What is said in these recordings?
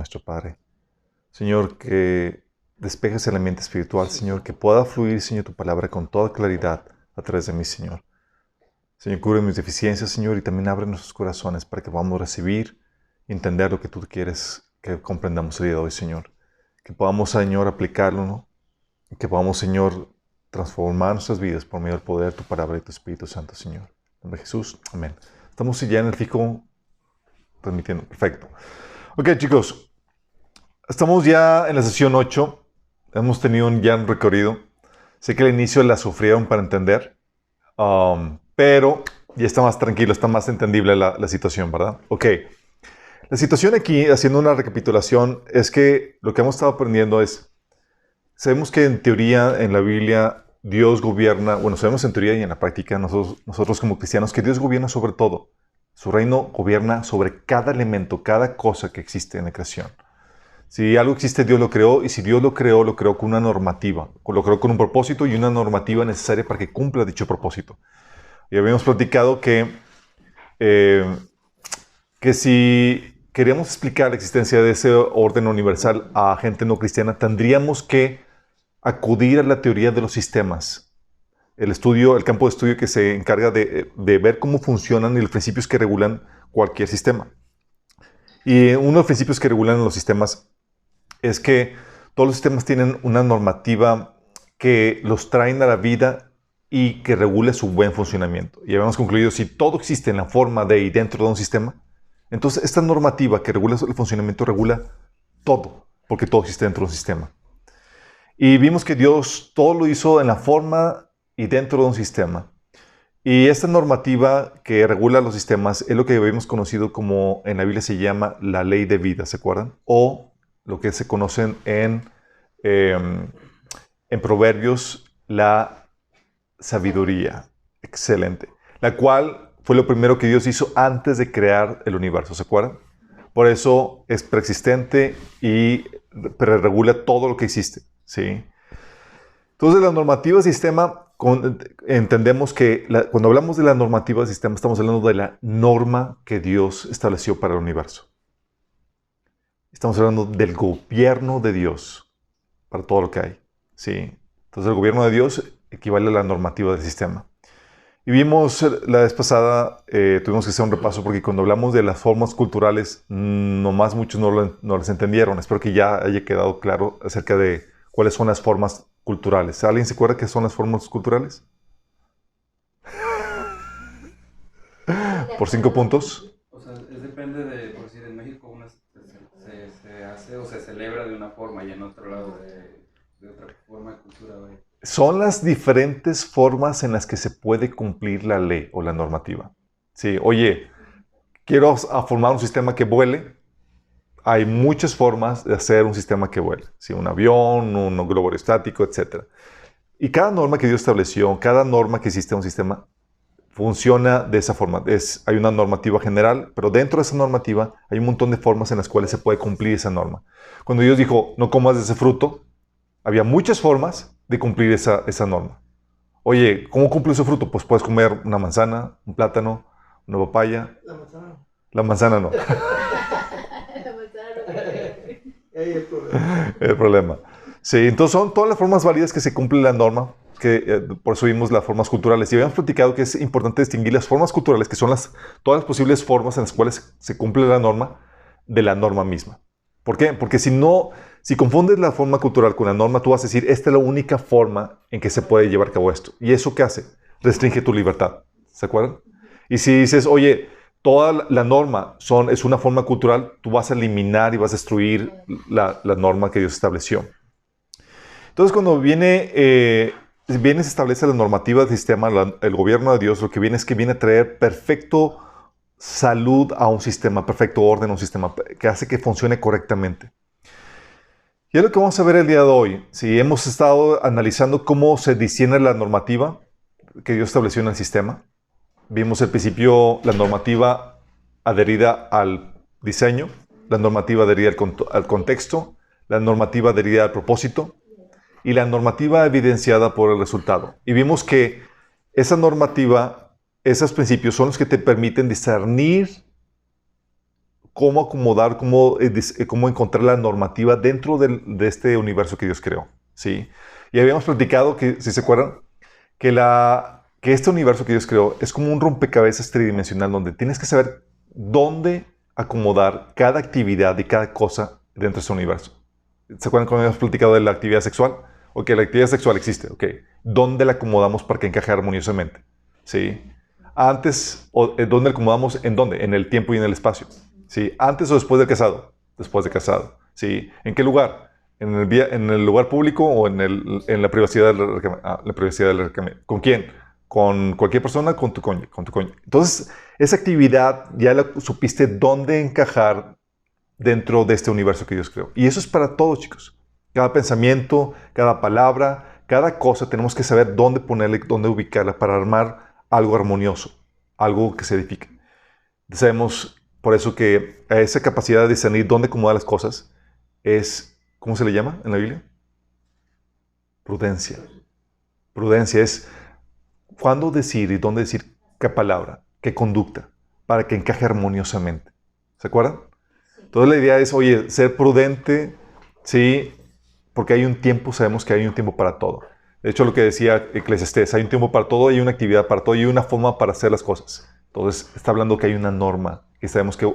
nuestro, Padre. Señor, que despejes el ambiente espiritual, Señor, que pueda fluir, Señor, tu palabra con toda claridad a través de mí, Señor. Señor, cubre mis deficiencias, Señor, y también abre nuestros corazones para que podamos recibir y entender lo que tú quieres que comprendamos el día de hoy, Señor. Que podamos, Señor, aplicarlo, ¿no? Y que podamos, Señor, transformar nuestras vidas por medio del poder de tu palabra y tu Espíritu Santo, Señor. En nombre de Jesús, amén. Estamos ya en el fijo transmitiendo. Perfecto. Ok, chicos. Estamos ya en la sesión 8. Hemos tenido ya un recorrido. Sé que al inicio la sufrieron para entender, pero ya está más tranquilo, está más entendible la situación, ¿verdad? Ok. La situación aquí, haciendo una recapitulación, es que lo que hemos estado aprendiendo es, sabemos que en teoría, en la Biblia, Dios gobierna, bueno, sabemos en teoría y en la práctica, nosotros como cristianos, que Dios gobierna sobre todo. Su reino gobierna sobre cada elemento, cada cosa que existe en la creación. Si algo existe, Dios lo creó, y si Dios lo creó con una normativa, lo creó con un propósito y una normativa necesaria para que cumpla dicho propósito. Y habíamos platicado que si queríamos explicar la existencia de ese orden universal a gente no cristiana, tendríamos que acudir a la teoría de los sistemas. El campo de estudio que se encarga de ver cómo funcionan y los principios que regulan cualquier sistema. Y uno de los principios que regulan los sistemas es que todos los sistemas tienen una normativa que los traen a la vida y que regule su buen funcionamiento. Y habíamos concluido, si todo existe en la forma de y dentro de un sistema, entonces esta normativa que regula el funcionamiento regula todo, porque todo existe dentro de un sistema. Y vimos que Dios todo lo hizo en la forma y dentro de un sistema. Y esta normativa que regula los sistemas es lo que habíamos conocido como en la Biblia se llama la ley de vida, ¿se acuerdan? O lo que se conocen en Proverbios, la sabiduría. Excelente. La cual fue lo primero que Dios hizo antes de crear el universo, ¿se acuerdan? Por eso es preexistente y regula todo lo que existe, ¿sí? Entonces, la normativa del sistema, entendemos que cuando hablamos de la normativa del sistema, estamos hablando de la norma que Dios estableció para el universo. Estamos hablando del gobierno de Dios para todo lo que hay, ¿sí? Entonces, el gobierno de Dios equivale a la normativa del sistema. Y vimos la vez pasada, tuvimos que hacer un repaso porque cuando hablamos de las formas culturales, nomás muchos no les entendieron. Espero que ya haya quedado claro acerca de cuáles son las formas culturales. ¿Alguien se acuerda qué son las formas culturales? Por 5 puntos. O sea, depende de, por decir, en México una se hace o se celebra de una forma y en otro lado de otra forma de cultura. Son las diferentes formas en las que se puede cumplir la ley o la normativa. Sí, oye, quiero formar un sistema que vuele. Hay muchas formas de hacer un sistema que vuele. ¿Sí? Un avión, un globo aerostático, etc. Y cada norma que Dios estableció, cada norma que existe en un sistema, funciona de esa forma. Hay una normativa general, pero dentro de esa normativa hay un montón de formas en las cuales se puede cumplir esa norma. Cuando Dios dijo, no comas de ese fruto, había muchas formas de cumplir esa norma. Oye, ¿cómo cumple ese fruto? Pues puedes comer una manzana, un plátano, una papaya. La manzana no. La manzana no. La manzana no. Ahí el problema. El problema. Sí, entonces son todas las formas válidas que se cumple la norma, que por eso vimos las formas culturales. Y habíamos platicado que es importante distinguir las formas culturales, que son todas las posibles formas en las cuales se cumple la norma, de la norma misma. ¿Por qué? Porque si confundes la forma cultural con la norma, tú vas a decir, esta es la única forma en que se puede llevar a cabo esto. ¿Y eso qué hace? Restringe tu libertad. ¿Se acuerdan? Y si dices, oye, toda la norma es una forma cultural, tú vas a eliminar y vas a destruir la norma que Dios estableció. Entonces, cuando se establece la normativa del sistema, el gobierno de Dios, lo que viene es que viene a traer perfecto salud a un sistema, perfecto orden a un sistema, que hace que funcione correctamente. Y es lo que vamos a ver el día de hoy. Si hemos estado analizando cómo se discierne la normativa que Dios estableció en el sistema. Vimos al principio la normativa adherida al diseño, la normativa adherida al contexto, la normativa adherida al propósito y la normativa evidenciada por el resultado. Y vimos que esa normativa, esos principios son los que te permiten discernir cómo acomodar, cómo encontrar la normativa dentro de este universo que Dios creó, ¿sí? Y habíamos platicado que, si se acuerdan, que este universo que Dios creó es como un rompecabezas tridimensional donde tienes que saber dónde acomodar cada actividad y cada cosa dentro de este universo. ¿Se acuerdan cuando habíamos platicado de la actividad sexual? Ok, la actividad sexual existe, ok. ¿Dónde la acomodamos para que encaje armoniosamente? ¿Sí? Antes, ¿dónde la acomodamos? ¿En dónde? En el tiempo y en el espacio. ¿Sí? ¿Antes o después del casado? Después de casado. ¿Sí? ¿En qué lugar? ¿En el lugar público o en la privacidad la privacidad del recamamiento? ¿Con quién? ¿Con cualquier persona? Con tu cónyuge. Entonces, esa actividad ya la supiste dónde encajar dentro de este universo que Dios creó. Y eso es para todos, chicos. Cada pensamiento, cada palabra, cada cosa, tenemos que saber dónde ponerla y dónde ubicarla para armar algo armonioso, algo que se edifique. Sabemos por eso que a esa capacidad de discernir dónde acomodar las cosas es, ¿cómo se le llama en la Biblia? Prudencia. Prudencia es cuándo decir y dónde decir qué palabra, qué conducta, para que encaje armoniosamente. ¿Se acuerdan? Entonces la idea es, oye, ser prudente, sí, porque hay un tiempo, sabemos que hay un tiempo para todo. De hecho, lo que decía Eclesiastés, hay un tiempo para todo, hay una actividad para todo, y hay una forma para hacer las cosas. Entonces, está hablando que hay una norma, que sabemos que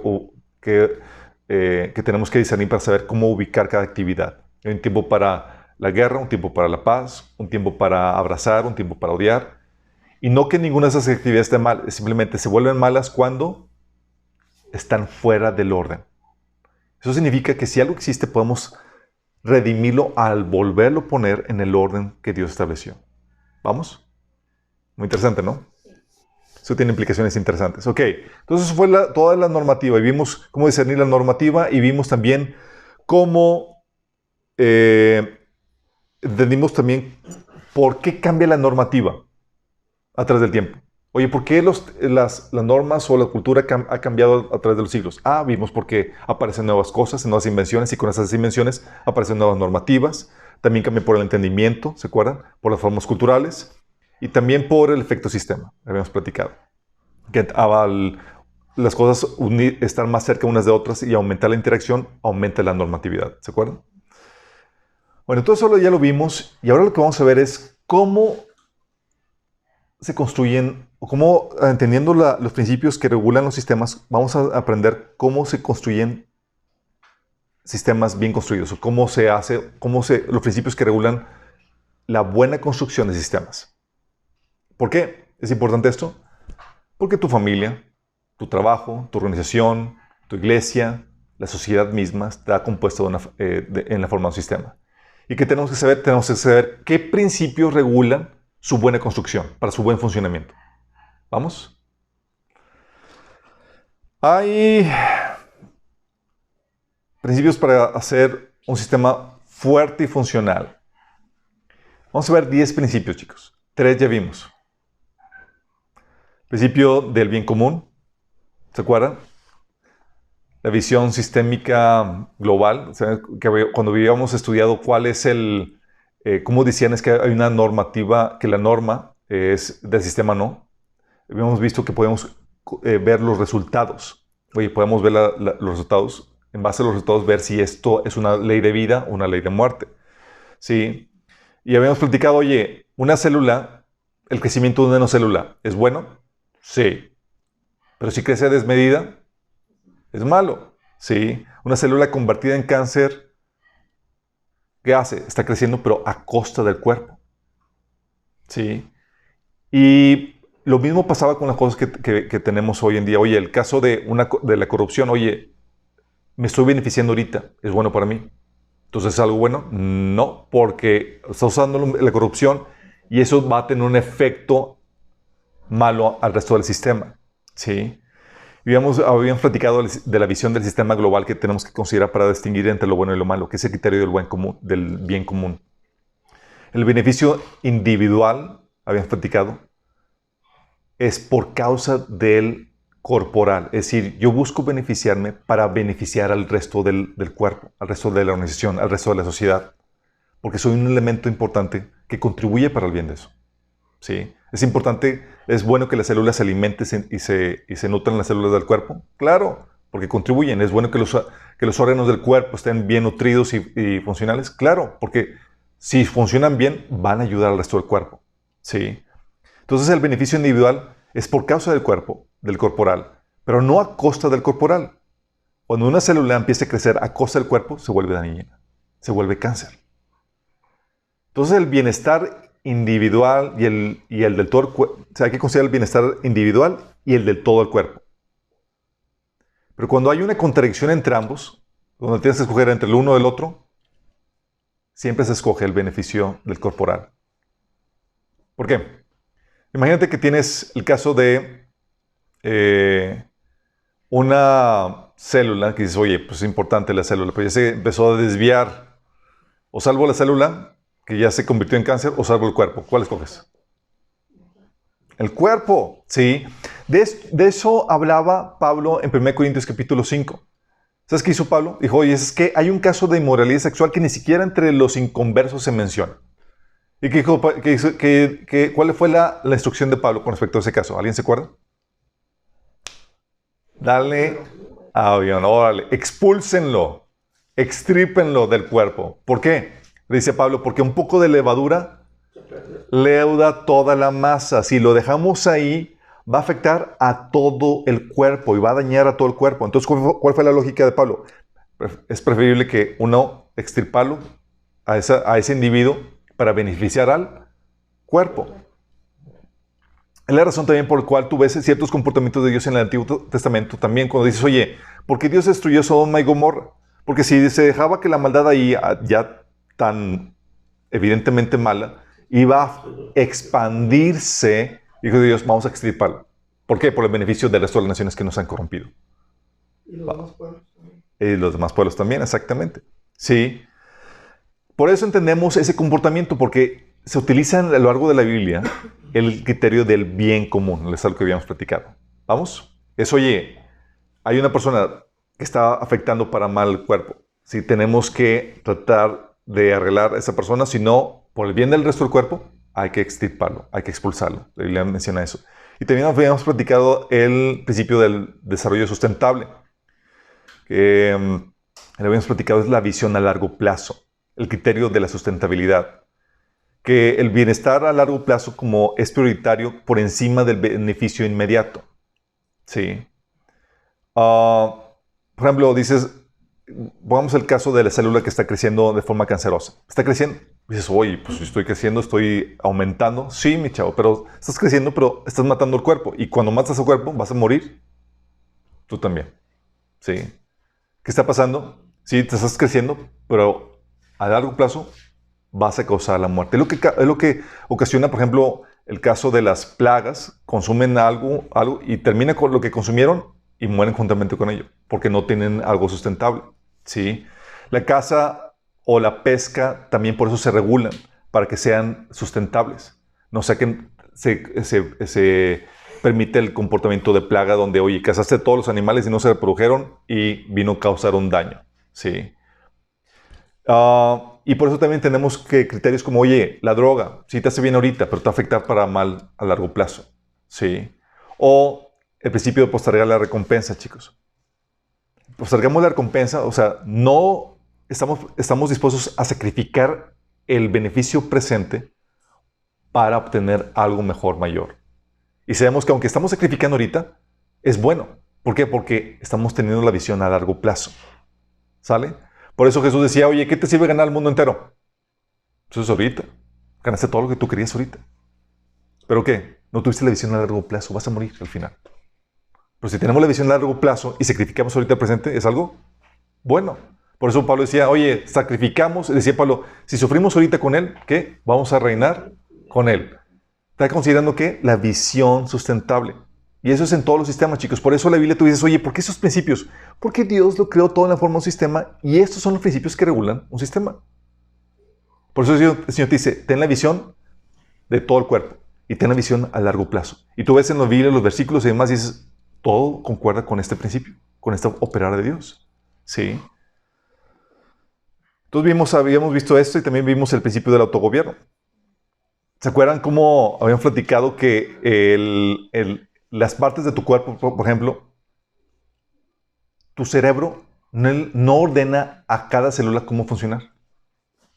tenemos que discernir para saber cómo ubicar cada actividad. Hay un tiempo para la guerra, un tiempo para la paz, un tiempo para abrazar, un tiempo para odiar. Y no que ninguna de esas actividades esté mal, simplemente se vuelven malas cuando están fuera del orden. Eso significa que si algo existe, podemos redimirlo al volverlo a poner en el orden que Dios estableció. ¿Vamos? Muy interesante, ¿no? Eso tiene implicaciones interesantes. Ok, entonces eso fue toda la normativa. Y vimos cómo discernir la normativa y vimos también cómo entendimos también por qué cambia la normativa a través del tiempo. Oye, ¿por qué las normas o la cultura ha cambiado a través de los siglos? Vimos porque aparecen nuevas cosas, nuevas invenciones, y con esas invenciones aparecen nuevas normativas. También cambia por el entendimiento, ¿se acuerdan? Por las formas culturales y también por el efecto sistema, habíamos platicado. Que las cosas estar más cerca unas de otras y aumentar la interacción, aumenta la normatividad, ¿se acuerdan? Bueno, todo eso ya lo vimos y ahora lo que vamos a ver es cómo se construyen, o cómo, entendiendo los principios que regulan los sistemas, vamos a aprender cómo se construyen sistemas bien construidos, o cómo se hace, los principios que regulan la buena construcción de sistemas. ¿Por qué es importante esto? Porque tu familia, tu trabajo, tu organización, tu iglesia, la sociedad misma está compuesta en la forma de un sistema. ¿Y qué tenemos que saber? Tenemos que saber qué principios regulan su buena construcción, para su buen funcionamiento. ¿Vamos? Hay principios para hacer un sistema fuerte y funcional. Vamos a ver 10 principios, chicos. 3 ya vimos. Principio del bien común. ¿Se acuerdan? La visión sistémica global. ¿Saben? Que cuando habíamos estudiado cuál es cómo decían es que hay una normativa, que la norma es del sistema no. Habíamos visto que podemos ver los resultados. Oye, podemos ver los resultados. En base a los resultados, ver si esto es una ley de vida o una ley de muerte. ¿Sí? Y habíamos platicado, oye, una célula, el crecimiento de una célula, ¿es bueno? Sí. Pero si crece a desmedida, es malo. ¿Sí? Una célula convertida en cáncer, ¿qué hace? Está creciendo, pero a costa del cuerpo. ¿Sí? Y lo mismo pasaba con las cosas que tenemos hoy en día. Oye, el caso de la corrupción, oye, me estoy beneficiando ahorita, ¿es bueno para mí? Entonces, ¿es algo bueno? No, porque está usando la corrupción y eso va a tener un efecto malo al resto del sistema. ¿Sí? Y habíamos platicado de la visión del sistema global que tenemos que considerar para distinguir entre lo bueno y lo malo, que es el criterio del bien común. El beneficio individual, habíamos platicado, es por causa del corporal. Es decir, yo busco beneficiarme para beneficiar al resto del cuerpo, al resto de la organización, al resto de la sociedad. Porque soy un elemento importante que contribuye para el bien de eso. ¿Sí? Es importante, es bueno que las células se alimenten y se nutran las células del cuerpo. Claro, porque contribuyen. Es bueno que los órganos del cuerpo estén bien nutridos y funcionales. Claro, porque si funcionan bien, van a ayudar al resto del cuerpo. ¿Sí? Entonces el beneficio individual es por causa del cuerpo, del corporal, pero no a costa del corporal. Cuando una célula empieza a crecer a costa del cuerpo, se vuelve dañina, se vuelve cáncer. Entonces el bienestar individual y el del todo el cuerpo, o sea, hay que considerar el bienestar individual y el del todo el cuerpo. Pero cuando hay una contradicción entre ambos, donde tienes que escoger entre el uno o el otro, siempre se escoge el beneficio del corporal. ¿Por qué? Imagínate que tienes el caso de una célula que dices, oye, pues es importante la célula, pero ya se empezó a desviar. O salvo la célula, que ya se convirtió en cáncer, o salvo el cuerpo. ¿Cuál escoges? El cuerpo, ¿sí? De eso hablaba Pablo en 1 Corintios capítulo 5. ¿Sabes qué hizo Pablo? Dijo, oye, es que hay un caso de inmoralidad sexual que ni siquiera entre los inconversos se menciona. ¿Y qué dijo, cuál fue la instrucción de Pablo con respecto a ese caso? ¿Alguien se acuerda? Dale avión, órale, expúlsenlo, extrípenlo del cuerpo. ¿Por qué? Dice Pablo, porque un poco de levadura leuda toda la masa. Si lo dejamos ahí, va a afectar a todo el cuerpo y va a dañar a todo el cuerpo. Entonces, ¿cuál fue la lógica de Pablo? Es preferible que uno extirparlo a ese individuo para beneficiar al cuerpo. Es la razón también por la cual tú ves ciertos comportamientos de Dios en el Antiguo Testamento también cuando dices, oye, ¿por qué Dios destruyó Sodoma y Gomorra? Porque si se dejaba que la maldad ahí, ya tan evidentemente mala, iba a expandirse, dijo Dios, vamos a extirparla. ¿Por qué? Por el beneficio del resto de las naciones que nos han corrompido. Y los demás pueblos también. Y los demás pueblos también, exactamente. Sí. Por eso entendemos ese comportamiento, porque se utiliza a lo largo de la Biblia el criterio del bien común, es algo que habíamos platicado. ¿Vamos? Es, oye, hay una persona que está afectando para mal el cuerpo. Si tenemos que tratar de arreglar a esa persona, si no, por el bien del resto del cuerpo, hay que extirparlo, hay que expulsarlo. La Biblia menciona eso. Y también habíamos platicado el principio del desarrollo sustentable, que lo habíamos platicado, es la visión a largo plazo, el criterio de la sustentabilidad. Que el bienestar a largo plazo como es prioritario por encima del beneficio inmediato. ¿Sí? Por ejemplo, dices, pongamos el caso de la célula que está creciendo de forma cancerosa. Está creciendo. Dices, oye, pues estoy creciendo, estoy aumentando. Sí, mi chavo, pero estás creciendo, pero estás matando el cuerpo. Y cuando matas al cuerpo, vas a morir. Tú también. ¿Sí? ¿Qué está pasando? Sí, te estás creciendo, pero a largo plazo vas a causar la muerte. Es lo que ocasiona, por ejemplo, el caso de las plagas. Consumen algo y termina con lo que consumieron y mueren juntamente con ello, porque no tienen algo sustentable. ¿Sí? La caza o la pesca también por eso se regulan, para que sean sustentables. No sea que se permite el comportamiento de plaga donde, oye, cazaste todos los animales y no se reprodujeron y vino a causar un daño. ¿Sí? Y por eso también tenemos que criterios como, oye, la droga, sí te hace bien ahorita, pero te va a afectar para mal a largo plazo. ¿Sí? O el principio de postergar la recompensa, chicos. Postergamos la recompensa, o sea, no estamos dispuestos a sacrificar el beneficio presente para obtener algo mejor, mayor. Y sabemos que aunque estamos sacrificando ahorita, es bueno. ¿Por qué? Porque estamos teniendo la visión a largo plazo. ¿Sale? Por eso Jesús decía, oye, ¿qué te sirve ganar el mundo entero? Eso es ahorita. Ganaste todo lo que tú querías ahorita. ¿Pero qué? No tuviste la visión a largo plazo. Vas a morir al final. Pero si tenemos la visión a largo plazo y sacrificamos ahorita el presente, es algo bueno. Por eso Pablo decía, oye, sacrificamos. Decía Pablo, si sufrimos ahorita con Él, ¿qué? Vamos a reinar con Él. Está considerando que la visión sustentable. Y eso es en todos los sistemas, chicos. Por eso la Biblia tú dices, oye, ¿por qué esos principios? Porque Dios lo creó todo en la forma de un sistema y estos son los principios que regulan un sistema. Por eso el Señor te dice, ten la visión de todo el cuerpo y ten la visión a largo plazo. Y tú ves en la Biblia los versículos y demás y dices, todo concuerda con este principio, con este operar de Dios. ¿Sí? Entonces habíamos visto esto y también vimos el principio del autogobierno. ¿Se acuerdan cómo habíamos platicado que las partes de tu cuerpo, por ejemplo, tu cerebro no ordena a cada célula cómo funcionar.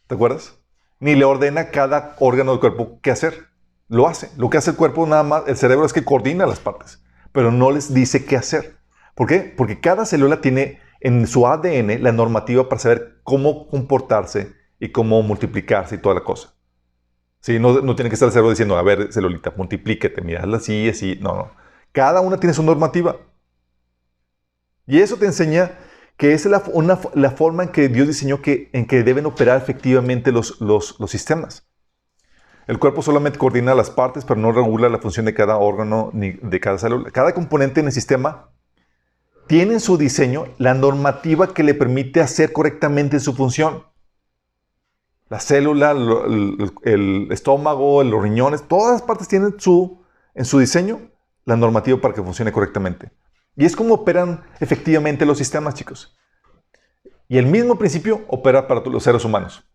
¿Te acuerdas? Ni le ordena a cada órgano del cuerpo qué hacer. Lo hace. Lo que hace el cuerpo nada más, el cerebro es que coordina las partes, pero no les dice qué hacer. ¿Por qué? Porque cada célula tiene en su ADN la normativa para saber cómo comportarse y cómo multiplicarse y toda la cosa. Sí, no tiene que estar el cerebro diciendo, a ver, celulita, multiplíquete, mira, hazla así, así. No. Cada una tiene su normativa. Y eso te enseña que esa es la forma en que Dios diseñó en que deben operar efectivamente los sistemas. El cuerpo solamente coordina las partes, pero no regula la función de cada órgano ni de cada célula. Cada componente en el sistema tiene en su diseño la normativa que le permite hacer correctamente su función. La célula, el estómago, los riñones, todas las partes tienen en su diseño la normativa para que funcione correctamente. Y es como operan efectivamente los sistemas, chicos. Y el mismo principio opera para los seres humanos.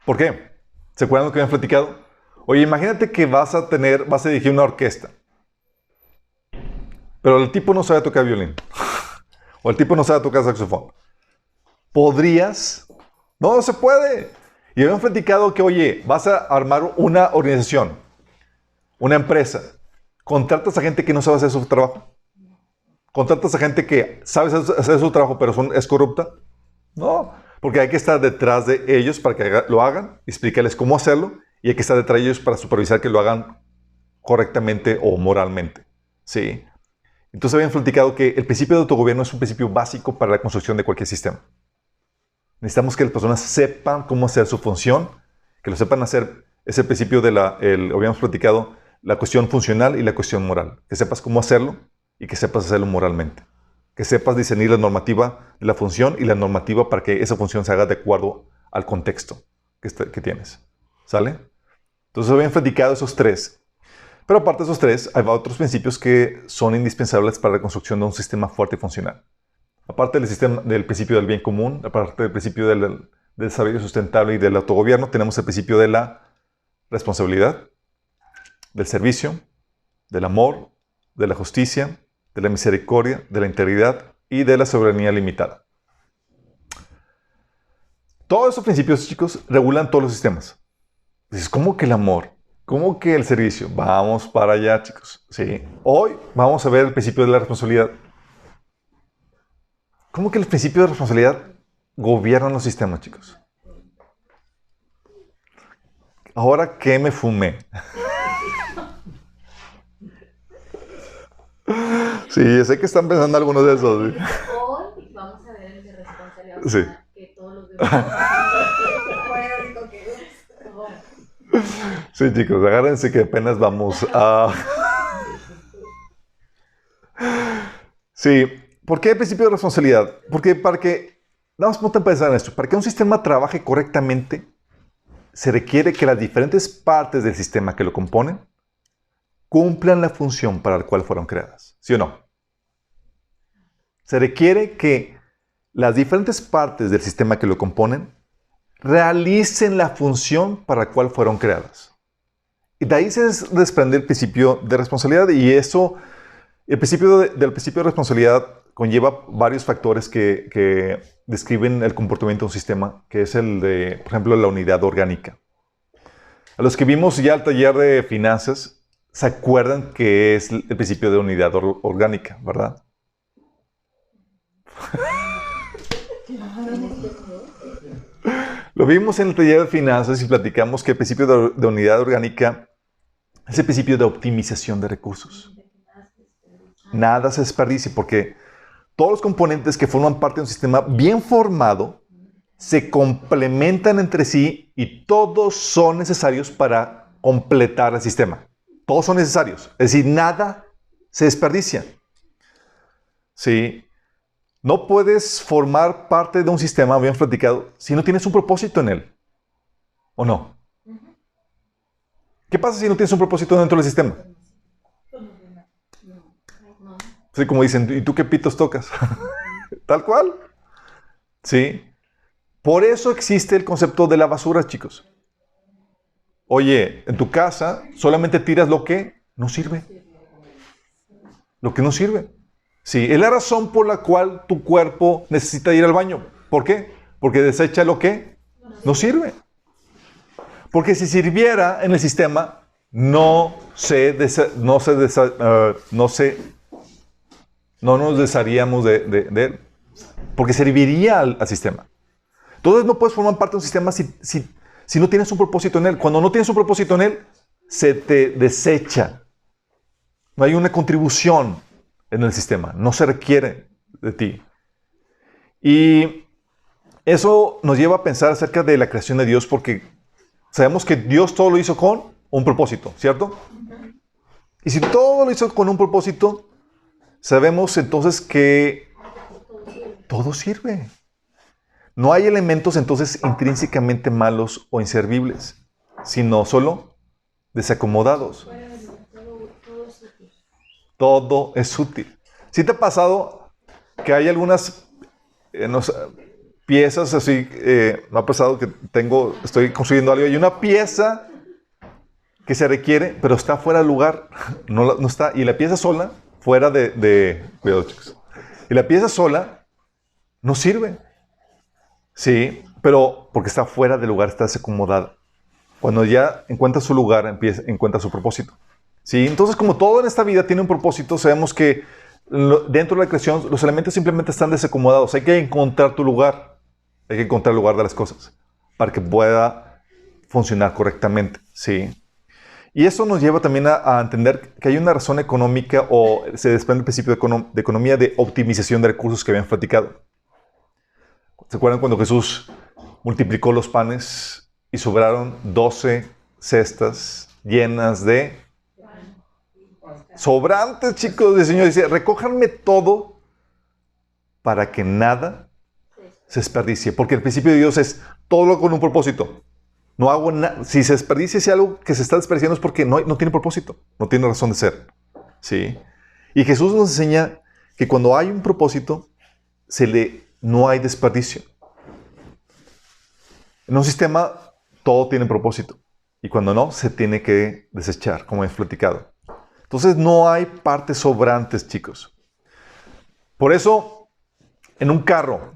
¿Por qué? ¿Se acuerdan lo que habían platicado? Oye, imagínate que vas a dirigir una orquesta. Pero el tipo no sabe tocar violín. O el tipo no sabe tocar saxofón. ¿Podrías? No se puede. Y habían platicado que, oye, vas a armar una organización, una empresa. ¿Contratas a gente que no sabe hacer su trabajo? ¿Contratas a gente que sabe hacer su trabajo pero es corrupta? No, porque hay que estar detrás de ellos para que lo hagan, explicarles cómo hacerlo, y hay que estar detrás de ellos para supervisar que lo hagan correctamente o moralmente. ¿Sí? Entonces habían platicado que el principio de autogobierno es un principio básico para la construcción de cualquier sistema. Necesitamos que las personas sepan cómo hacer su función, que lo sepan hacer. Es el principio habíamos platicado, la cuestión funcional y la cuestión moral. Que sepas cómo hacerlo y que sepas hacerlo moralmente. Que sepas discernir la normativa de la función y la normativa para que esa función se haga de acuerdo al contexto que tienes. ¿Sale? Entonces habían platicado esos tres. Pero aparte de esos tres, hay otros principios que son indispensables para la construcción de un sistema fuerte y funcional. Aparte del principio del bien común, aparte del principio del desarrollo sustentable y del autogobierno, tenemos el principio de la responsabilidad, del servicio, del amor, de la justicia, de la misericordia, de la integridad y de la soberanía limitada. Todos esos principios, chicos, regulan todos los sistemas. Dices, ¿cómo que el amor? ¿Cómo que el servicio? Vamos para allá, chicos. Sí. Hoy vamos a ver el principio de la responsabilidad. ¿Cómo que el principio de responsabilidad gobierna los sistemas, chicos? Ahora, ¿qué me fumé? Sí, sé que están pensando algunos de esos. ¿Sí? Hoy vamos a ver el de responsabilidad. Sí. Que todos los demás. Sí, chicos, agárrense que apenas vamos a... Sí, ¿por qué el principio de responsabilidad? Porque vamos a pensar en esto, para que un sistema trabaje correctamente, se requiere que las diferentes partes del sistema que lo componen cumplan la función para la cual fueron creadas. ¿Sí o no? Se requiere que las diferentes partes del sistema que lo componen realicen la función para la cual fueron creadas. Y de ahí se desprende el principio de responsabilidad, y el principio del principio de responsabilidad conlleva varios factores que describen el comportamiento de un sistema, que es el de, por ejemplo, la unidad orgánica. A los que vimos ya el taller de finanzas, se acuerdan que es el principio de unidad orgánica, ¿verdad? Lo vimos en el taller de finanzas y platicamos que el principio de unidad orgánica es el principio de optimización de recursos. Nada se desperdicie, porque todos los componentes que forman parte de un sistema bien formado se complementan entre sí y todos son necesarios para completar el sistema. Todos son necesarios. Es decir, nada se desperdicia. ¿Sí? No puedes formar parte de un sistema, habíamos platicado, si no tienes un propósito en él. ¿O no? ¿Qué pasa si no tienes un propósito dentro del sistema? Sí, como dicen, ¿y tú qué pitos tocas? Tal cual. Sí. Por eso existe el concepto de la basura, chicos. Oye, en tu casa solamente tiras lo que no sirve. Lo que no sirve. Sí, es la razón por la cual tu cuerpo necesita ir al baño. ¿Por qué? Porque desecha lo que no sirve. Porque si sirviera en el sistema, no nos desharíamos de él. Porque serviría al sistema. Entonces no puedes formar parte de un sistema si no tienes un propósito en él. Cuando no tienes un propósito en él, se te desecha. No hay una contribución en el sistema. No se requiere de ti. Y eso nos lleva a pensar acerca de la creación de Dios, porque sabemos que Dios todo lo hizo con un propósito, ¿cierto? Y si todo lo hizo con un propósito, sabemos entonces que todo sirve. No hay elementos entonces intrínsecamente malos o inservibles, sino solo desacomodados. Todo es útil. ¿Sí te ha pasado que hay algunas piezas así? Me ha pasado que estoy construyendo algo y hay una pieza que se requiere, pero está fuera de lugar. No está. Y la pieza sola, fuera cuidado, chicos. Y la pieza sola no sirve. Sí, pero porque está fuera de lugar, está desacomodada. Cuando ya encuentra su lugar, encuentra su propósito. ¿Sí? Entonces, como todo en esta vida tiene un propósito, sabemos que dentro de la creación los elementos simplemente están desacomodados. Hay que encontrar tu lugar. Hay que encontrar el lugar de las cosas para que pueda funcionar correctamente. ¿Sí? Y eso nos lleva también a entender que hay una razón económica, o se desprende el principio de economía de optimización de recursos que habían platicado. ¿Se acuerdan cuando Jesús multiplicó los panes y sobraron 12 cestas llenas de sobrantes, chicos? El Señor dice, recójanme todo para que nada se desperdicie. Porque el principio de Dios es todo con un propósito. No hago nada. Si se desperdicia, si algo que se está desperdiciando es porque no tiene propósito. No tiene razón de ser. ¿Sí? Y Jesús nos enseña que cuando hay un propósito, no hay desperdicio. En un sistema, todo tiene propósito. Y cuando no, se tiene que desechar, como hemos platicado. Entonces, no hay partes sobrantes, chicos. Por eso, en un carro,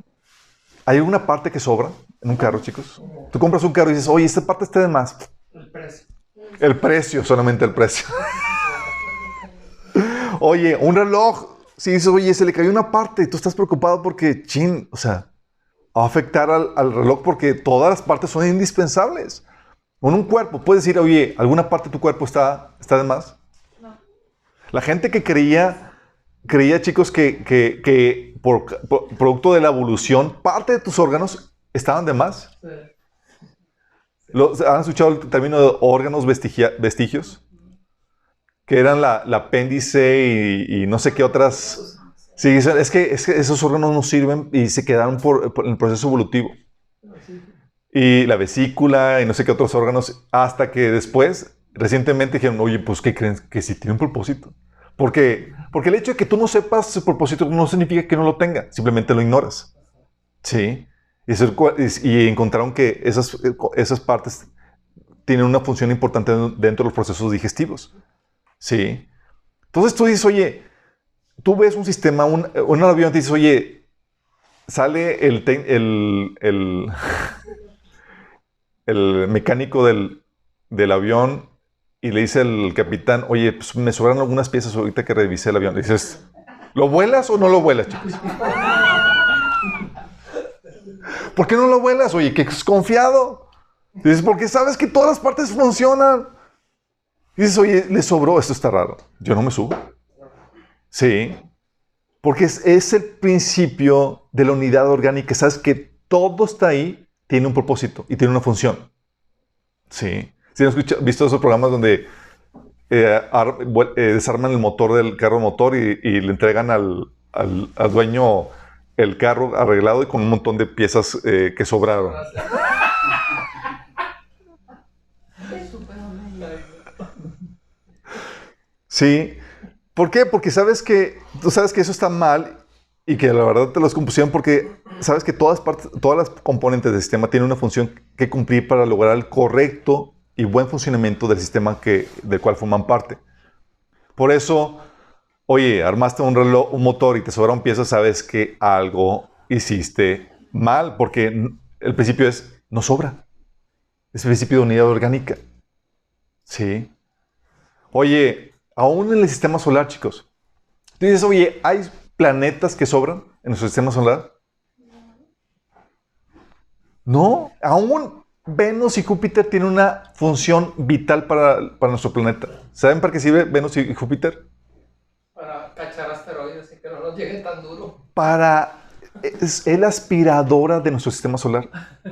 ¿hay alguna parte que sobra en un carro, chicos? Tú compras un carro y dices, oye, esta parte está de más. El precio. El precio, solamente el precio. Oye, un reloj, si dices, oye, se le cayó una parte y tú estás preocupado porque, va a afectar al reloj porque todas las partes son indispensables. En un cuerpo, puedes decir, oye, ¿alguna parte de tu cuerpo está de más? No. La gente que creía, chicos, que por producto de la evolución, parte de tus órganos estaban de más. Sí. ¿Han escuchado el término de órganos vestigios? Que eran la apéndice y no sé qué otras. Sí, es que esos órganos no sirven y se quedaron por el proceso evolutivo. Y la vesícula y no sé qué otros órganos, hasta que después, recientemente dijeron, oye, pues, ¿qué creen? Que sí tiene un propósito. Porque el hecho de que tú no sepas su propósito no significa que no lo tenga, simplemente lo ignoras. ¿Sí? Y encontraron que esas partes tienen una función importante dentro de los procesos digestivos. ¿Sí? Entonces tú dices, oye, tú ves un sistema, un avión, te dices, oye, sale el mecánico del avión y le dice al capitán, oye, pues me sobraron algunas piezas ahorita que revisé el avión. Le dices, ¿lo vuelas o no lo vuelas, chicos? ¿Por qué no lo vuelas? Oye, que es confiado. Dices, porque sabes que todas las partes funcionan. Dices, oye, le sobró, esto está raro. Yo no me subo. Sí. Porque es el principio de la unidad orgánica. Sabes que todo está ahí, tiene un propósito y tiene una función. Sí. ¿Sí han visto esos programas donde desarman el motor del carro motor y le entregan al dueño el carro arreglado y con un montón de piezas que sobraron? Sí. ¿Por qué? Porque tú sabes que eso está mal y que la verdad te lo descompusieron porque sabes que todas las componentes del sistema tienen una función que cumplir para lograr el correcto y buen funcionamiento del sistema del cual forman parte. Por eso, Oye, armaste un reloj, un motor y te sobraron piezas, sabes que algo hiciste mal, porque el principio es, no sobra. Es el principio de unidad orgánica. Sí. Oye, aún en el sistema solar, chicos. Tú dices, oye, ¿hay planetas que sobran en nuestro sistema solar? No, aún Venus y Júpiter tienen una función vital para nuestro planeta. ¿Saben para qué sirve Venus y Júpiter? Para cachar asteroides y que no nos llegue tan duro. Es la aspiradora de nuestro sistema solar.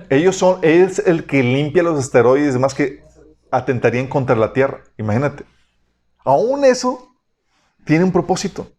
Es el que limpia los asteroides y demás que atentarían contra la Tierra. Imagínate. Aún eso tiene un propósito.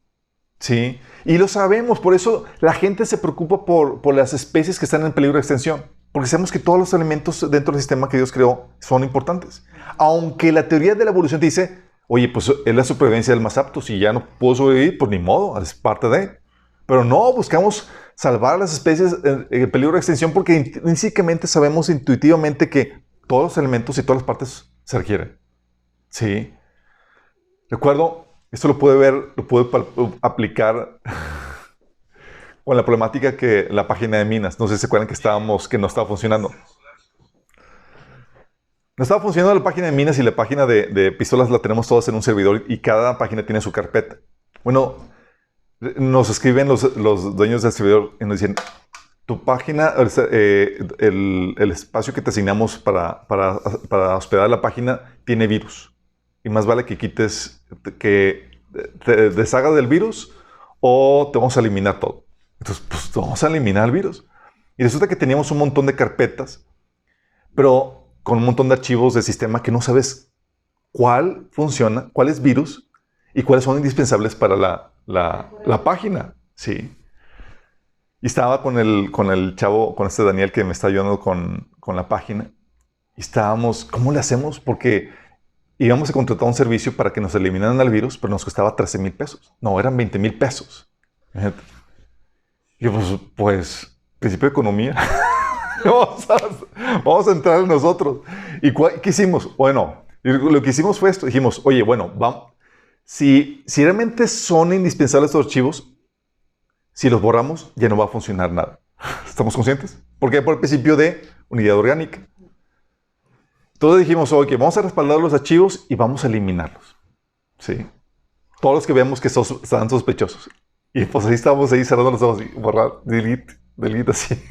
Sí. Y lo sabemos. Por eso la gente se preocupa por las especies que están en peligro de extinción. Porque sabemos que todos los elementos dentro del sistema que Dios creó son importantes. Aunque la teoría de la evolución te dice, oye, pues es la supervivencia del más apto. Si ya no puedo sobrevivir, pues ni modo, es parte de. Pero no, buscamos salvar a las especies en peligro de extinción porque intrínsecamente sabemos intuitivamente que todos los elementos y todas las partes se requieren. Sí. Recuerdo, esto lo pude aplicar con la problemática que la página de Minas. No sé si se acuerdan que no estaba funcionando. No estaba funcionando la página de Minas y la página de pistolas la tenemos todas en un servidor y cada página tiene su carpeta. Bueno, nos escriben los dueños del servidor y nos dicen, tu página, el espacio que te asignamos para hospedar la página tiene virus. Y más vale que que te deshagas del virus o te vamos a eliminar todo. Entonces, pues vamos a eliminar el virus. Y resulta que teníamos un montón de carpetas, pero con un montón de archivos de sistema que no sabes cuál funciona, cuál es virus y cuáles son indispensables para la página. Sí. Y estaba con el chavo, con este Daniel que me está ayudando con la página. Y estábamos, ¿cómo le hacemos? Porque íbamos a contratar un servicio para que nos eliminaran el virus, pero nos costaba 13,000 pesos. No, eran 20,000 pesos. Y yo, pues, principio de economía. vamos a entrar nosotros. ¿Y qué hicimos? Bueno, lo que hicimos fue esto. Dijimos, oye, bueno, vamos. Si realmente son indispensables estos archivos, si los borramos, ya no va a funcionar nada. ¿Estamos conscientes? Porque por el principio de unidad orgánica. Entonces dijimos, oye, vamos a respaldar los archivos y vamos a eliminarlos. ¿Sí? Todos los que veamos que están sospechosos. Y pues ahí estábamos cerrando los ojos y borrar, delete, así.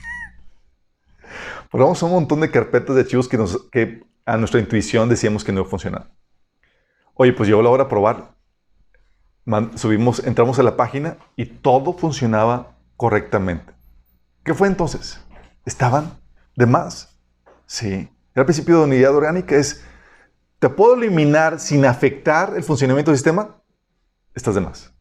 Borramos un montón de carpetas de archivos que a nuestra intuición decíamos que no funcionaban. Oye, pues llegó la hora de probar. Entramos a la página y todo funcionaba correctamente. ¿Qué fue entonces? Estaban de más. Sí. El principio de unidad orgánica es, ¿te puedo eliminar sin afectar el funcionamiento del sistema? Estás de más.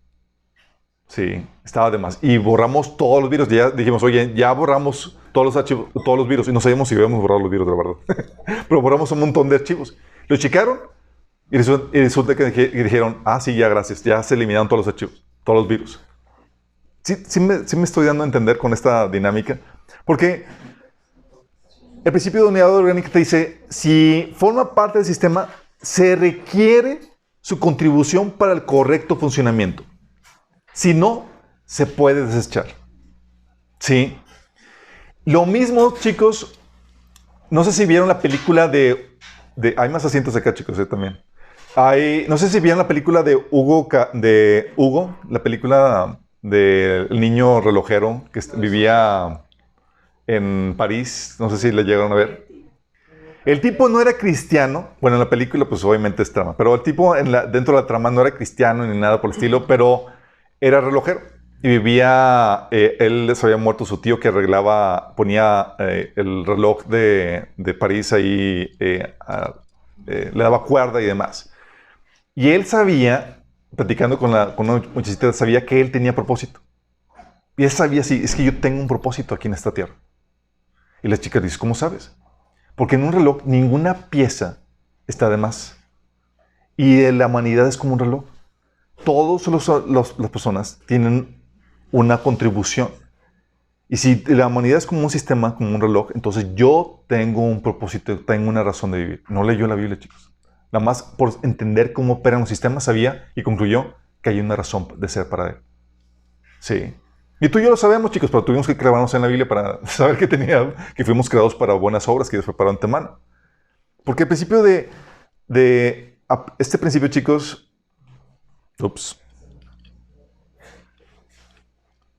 Sí, estaba de más. Y borramos todos los virus. Ya dijimos, oye, ya borramos todos los archivos, todos los virus. Y no sabíamos si habíamos borrado los virus, de la verdad. Pero borramos un montón de archivos. Lo checaron y resulta que dijeron, sí, ya, gracias. Ya se eliminaron todos los archivos, todos los virus. Sí me estoy dando a entender con esta dinámica. Porque el principio de unidad orgánica te dice, si forma parte del sistema, se requiere su contribución para el correcto funcionamiento. Si no, se puede desechar. ¿Sí? Lo mismo, chicos, no sé si vieron la película hay más asientos acá, chicos, también. No sé si vieron la película de Hugo, la película del niño relojero que vivía en París. No sé si la llegaron a ver. El tipo no era cristiano. Bueno, en la película, pues obviamente es trama. Pero el tipo dentro de la trama no era cristiano ni nada por el estilo, pero era relojero. Y vivía, él se había muerto su tío que ponía el reloj de París ahí, le daba cuerda y demás. Y él sabía, platicando con una muchachita, sabía que él tenía propósito. Y él sabía, sí, es que yo tengo un propósito aquí en esta tierra. Y la chica dice, ¿cómo sabes? Porque en un reloj ninguna pieza está de más. Y la humanidad es como un reloj. Todas las personas tienen una contribución. Y si la humanidad es como un sistema, como un reloj, entonces yo tengo un propósito, tengo una razón de vivir. No leyó la Biblia, chicos. Nada más por entender cómo opera un sistema, sabía y concluyó, que hay una razón de ser para Él. Sí. Y tú y yo lo sabemos, chicos, pero tuvimos que clavarnos en la Biblia para saber que fuimos creados para buenas obras que Dios preparó de antemano. Porque el principio este principio, chicos,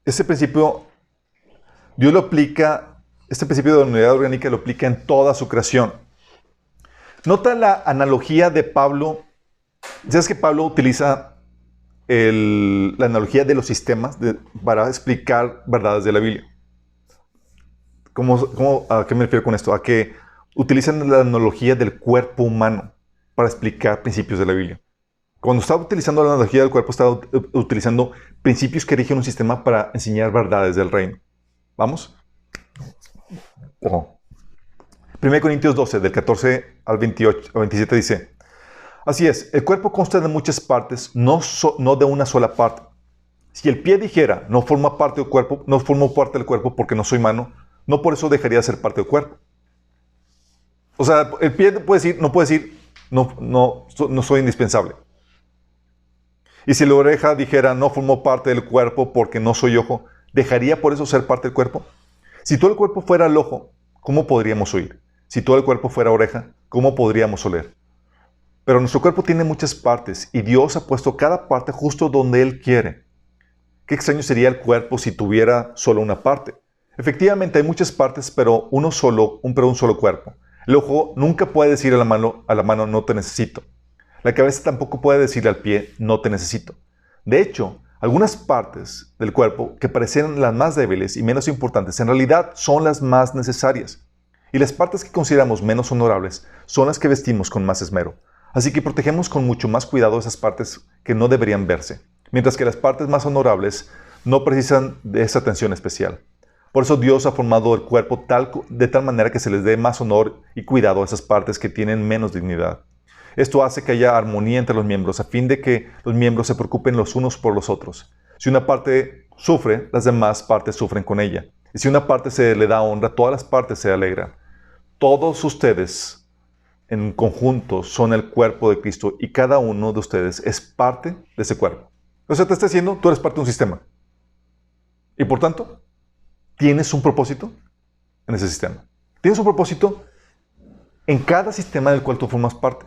este principio, Dios lo aplica, este principio de la unidad orgánica lo aplica en toda su creación. Nota la analogía de Pablo. ¿Sabes que Pablo utiliza la analogía de los sistemas para explicar verdades de la Biblia? ¿A qué me refiero con esto? A que utilizan la analogía del cuerpo humano para explicar principios de la Biblia. Cuando estaba utilizando la analogía del cuerpo, estaba utilizando principios que rigen un sistema para enseñar verdades del reino. ¿Vamos? 1 Corintios 12, del 14 al 27 dice: así es, el cuerpo consta de muchas partes, no de una sola parte. Si el pie dijera, no formo parte del cuerpo porque no soy mano, no por eso dejaría de ser parte del cuerpo. O sea, el pie no puede decir, no soy indispensable. Y si la oreja dijera, no formo parte del cuerpo porque no soy ojo, ¿dejaría por eso ser parte del cuerpo? Si todo el cuerpo fuera el ojo, ¿cómo podríamos oír? Si todo el cuerpo fuera oreja, ¿cómo podríamos oler? Pero nuestro cuerpo tiene muchas partes y Dios ha puesto cada parte justo donde Él quiere. Qué extraño sería el cuerpo si tuviera solo una parte. Efectivamente, hay muchas partes, pero un solo cuerpo. El ojo nunca puede decir a la mano, no te necesito. La cabeza tampoco puede decirle al pie, no te necesito. De hecho, algunas partes del cuerpo que parecen las más débiles y menos importantes, en realidad son las más necesarias. Y las partes que consideramos menos honorables son las que vestimos con más esmero. Así que protegemos con mucho más cuidado esas partes que no deberían verse, mientras que las partes más honorables no precisan de esa atención especial. Por eso Dios ha formado el cuerpo de tal manera que se les dé más honor y cuidado a esas partes que tienen menos dignidad. Esto hace que haya armonía entre los miembros, a fin de que los miembros se preocupen los unos por los otros. Si una parte sufre, las demás partes sufren con ella. Y si una parte se le da honra, todas las partes se alegran. Todos ustedes en conjunto son el cuerpo de Cristo y cada uno de ustedes es parte de ese cuerpo. O sea, te está diciendo, tú eres parte de un sistema. Y por tanto, tienes un propósito en ese sistema. Tienes un propósito en cada sistema del cual tú formas parte.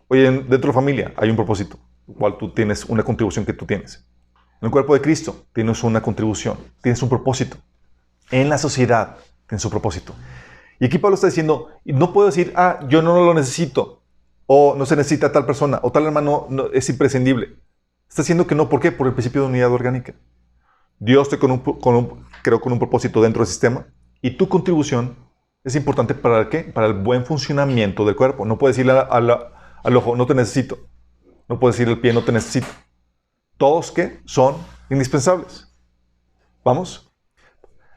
Oye, dentro de la familia hay un propósito, cual tú tienes una contribución que tú tienes. En el cuerpo de Cristo tienes una contribución, tienes un propósito. En la sociedad tienes un propósito. Y aquí Pablo está diciendo, no puedo decir, yo no lo necesito, o no se necesita a tal persona, o tal hermano es imprescindible. Está diciendo que no, ¿por qué? Por el principio de unidad orgánica. Dios te creó con un propósito dentro del sistema, y tu contribución es importante ¿para qué? Para el buen funcionamiento del cuerpo. No puedes decirle al ojo, no te necesito. No puedes decirle al pie, no te necesito. Todos que son indispensables. ¿Vamos?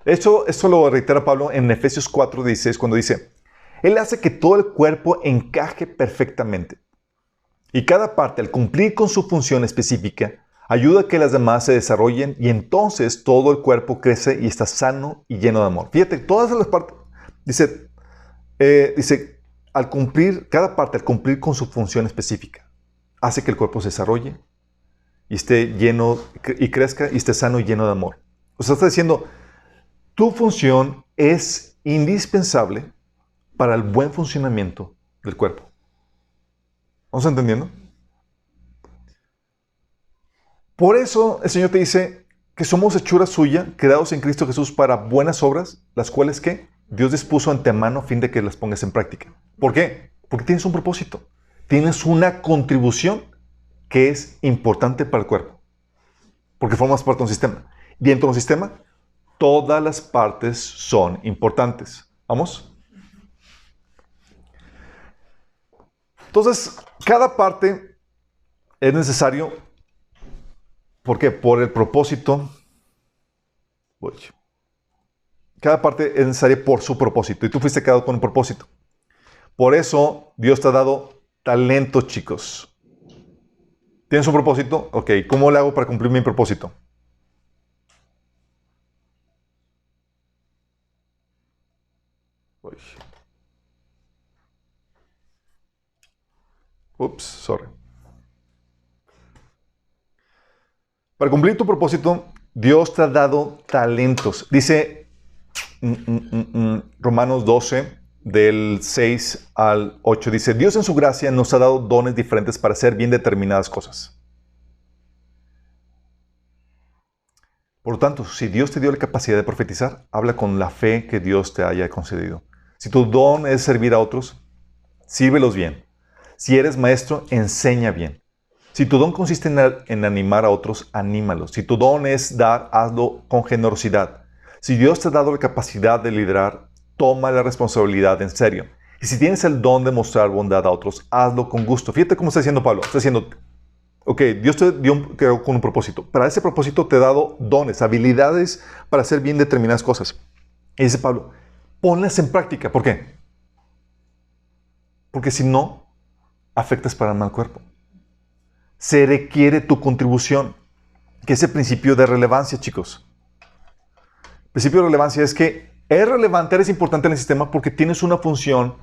Esto lo reitera Pablo en Efesios 4:16 cuando dice, Él hace que todo el cuerpo encaje perfectamente. Y cada parte, al cumplir con su función específica, ayuda a que las demás se desarrollen y entonces todo el cuerpo crece y está sano y lleno de amor. Fíjate, todas las partes, dice, cada parte al cumplir con su función específica, hace que el cuerpo se desarrolle y esté lleno, y crezca y esté sano y lleno de amor. O sea, está diciendo, tu función es indispensable para el buen funcionamiento del cuerpo. ¿Vamos entendiendo? Por eso el Señor te dice que somos hechura suya, creados en Cristo Jesús para buenas obras, las cuales ¿qué? Dios dispuso antemano a fin de que las pongas en práctica. ¿Por qué? Porque tienes un propósito. Tienes una contribución que es importante para el cuerpo. Porque formas parte de un sistema. Dentro de un sistema, todas las partes son importantes. ¿Vamos? Entonces, cada parte es necesario. ¿Por qué? Por el propósito. Cada parte es necesaria por su propósito. Y tú fuiste creado con un propósito. Por eso Dios te ha dado talento, chicos. ¿Tienes un propósito? Ok, ¿cómo le hago para cumplir mi propósito? Sorry. Para cumplir tu propósito, Dios te ha dado talentos. Dice Romanos 12, del 6 al 8, dice, Dios en su gracia nos ha dado dones diferentes para hacer bien determinadas cosas. Por lo tanto, si Dios te dio la capacidad de profetizar, habla con la fe que Dios te haya concedido. Si tu don es servir a otros, sírvelos bien. Si eres maestro, enseña bien. Si tu don consiste en animar a otros, anímalos. Si tu don es dar, hazlo con generosidad. Si Dios te ha dado la capacidad de liderar, toma la responsabilidad en serio. Y si tienes el don de mostrar bondad a otros, hazlo con gusto. Fíjate cómo está diciendo Pablo. Está diciendo, ok, Dios te creó con un propósito. Para ese propósito te ha dado dones, habilidades para hacer bien determinadas cosas. Y dice Pablo, ponlas en práctica. ¿Por qué? Porque si no, afectas para el mal cuerpo. Se requiere tu contribución, que es el principio de relevancia, chicos. El principio de relevancia es que es relevante, eres importante en el sistema porque tienes una función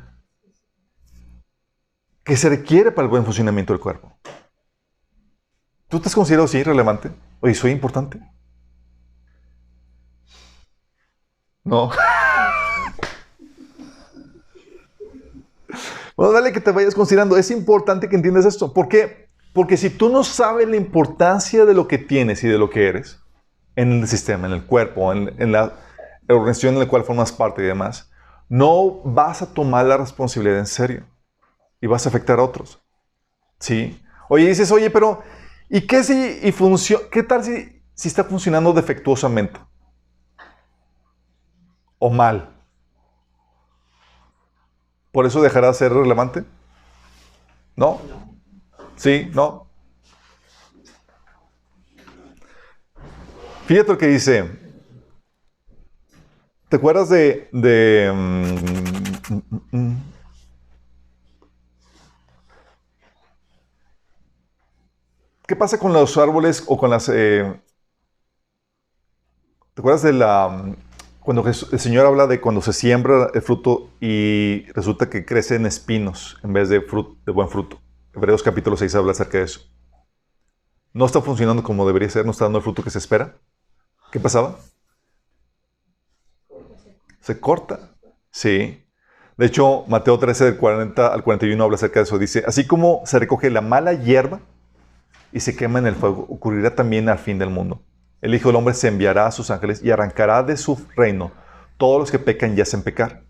que se requiere para el buen funcionamiento del cuerpo. ¿Tú te has considerado así relevante? Oye, ¿soy importante? No. Bueno, dale que te vayas considerando. Es importante que entiendas esto. ¿Por qué? Porque si tú no sabes la importancia de lo que tienes y de lo que eres en el sistema, en el cuerpo, en la organización en la cual formas parte y demás, no vas a tomar la responsabilidad en serio y vas a afectar a otros. ¿Sí? Oye, dices, oye, pero ¿y qué qué tal si está funcionando defectuosamente? ¿O mal? ¿Por eso dejará de ser relevante? ¿No? ¿Sí? ¿No? Fíjate lo que dice. ¿Te acuerdas ¿qué pasa con los árboles o con las... ¿te acuerdas de cuando el Señor habla de cuando se siembra el fruto y resulta que crecen espinos en vez de buen fruto? Hebreos capítulo 6 habla acerca de eso. No está funcionando como debería ser, no está dando el fruto que se espera. ¿Qué pasaba? Se corta. Sí. De hecho, Mateo 13, del 40 al 41 habla acerca de eso. Dice, así como se recoge la mala hierba y se quema en el fuego, ocurrirá también al fin del mundo. El Hijo del Hombre se enviará a sus ángeles y arrancará de su reino todos los que pecan y hacen pecar.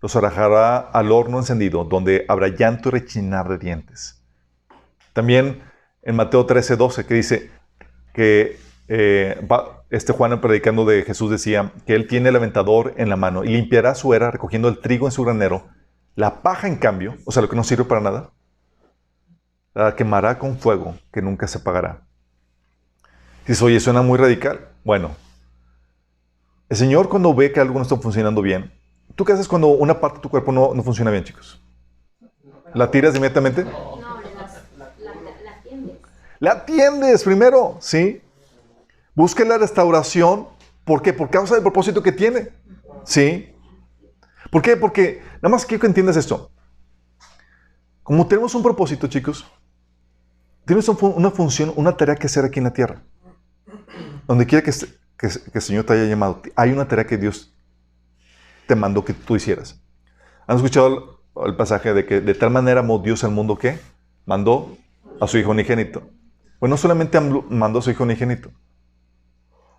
Los arrojará al horno encendido, donde habrá llanto y rechinar de dientes. También en Mateo 13, 12, que dice que Juan, predicando de Jesús, decía que él tiene el aventador en la mano y limpiará su era recogiendo el trigo en su granero. La paja, en cambio, o sea, lo que no sirve para nada, la quemará con fuego que nunca se apagará. Dices, oye, suena muy radical. Bueno, el Señor, cuando ve que algo no está funcionando bien, ¿tú qué haces cuando una parte de tu cuerpo no funciona bien, chicos? ¿La tiras inmediatamente? No, la atiendes. La atiendes primero, ¿sí? Busca la restauración. ¿Por qué? Por causa del propósito que tiene. ¿Sí? ¿Por qué? Porque, nada más quiero que entiendas esto. Como tenemos un propósito, chicos, tienes una función, una tarea que hacer aquí en la tierra. Donde quiera que el Señor te haya llamado, hay una tarea que Dios te mandó que tú hicieras. ¿Han escuchado el pasaje de que de tal manera amó Dios al mundo que mandó a su Hijo unigénito? Pues no solamente mandó a su Hijo unigénito,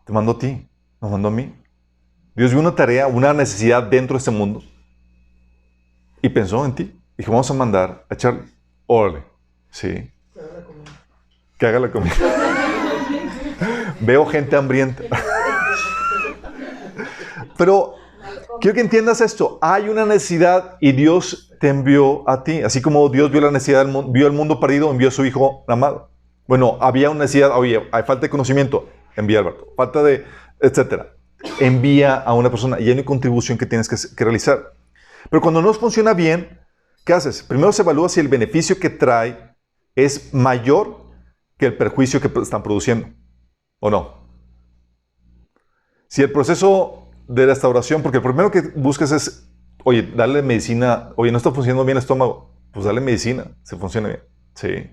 te mandó a ti, nos mandó a mí. Dios vio una tarea, una necesidad dentro de este mundo y pensó en ti. Dijo, vamos a mandar a Charlie. Órale. Sí. Que haga la comida. Veo gente hambrienta. Pero quiero que entiendas esto. Hay una necesidad y Dios te envió a ti. Así como Dios vio la necesidad, vio el mundo perdido, envió a su Hijo amado. Bueno, había una necesidad, oye, hay falta de conocimiento, envía a Alberto. Falta de, etcétera. Envía a una persona y hay una contribución que tienes que realizar. Pero cuando no funciona bien, ¿qué haces? Primero se evalúa si el beneficio que trae es mayor que el perjuicio que están produciendo. ¿O no? Si el proceso de restauración, porque el primero que buscas es, oye, darle medicina, oye, no está funcionando bien el estómago, pues dale medicina, se funciona bien. Sí.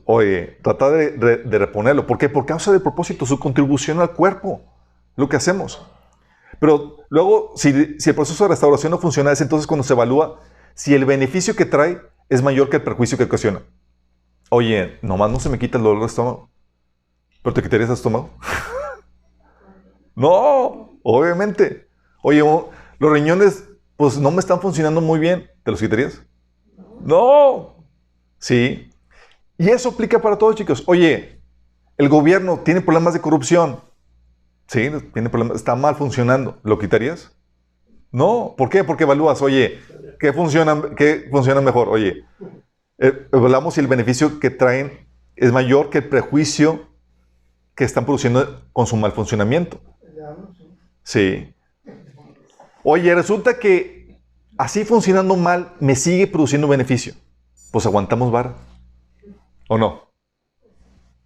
Oye, trata de reponerlo. ¿Por qué? Por causa del propósito, su contribución al cuerpo, lo que hacemos. Pero luego, si el proceso de restauración no funciona, es entonces cuando se evalúa si el beneficio que trae es mayor que el perjuicio que ocasiona. Oye, nomás no se me quita el dolor de estómago, ¿pero te quitarías el estómago? No, obviamente. Oye, los riñones, pues no me están funcionando muy bien, ¿te los quitarías? No. Sí. Y eso aplica para todos, chicos. Oye, el gobierno tiene problemas de corrupción. Sí, tiene problemas, está mal funcionando. ¿Lo quitarías? No. ¿Por qué? Porque evalúas, oye, ¿qué funciona mejor? Oye, evaluamos si el beneficio que traen es mayor que el prejuicio que están produciendo con su mal funcionamiento. Sí. Oye, resulta que así funcionando mal me sigue produciendo beneficio. Pues aguantamos vara. ¿O no?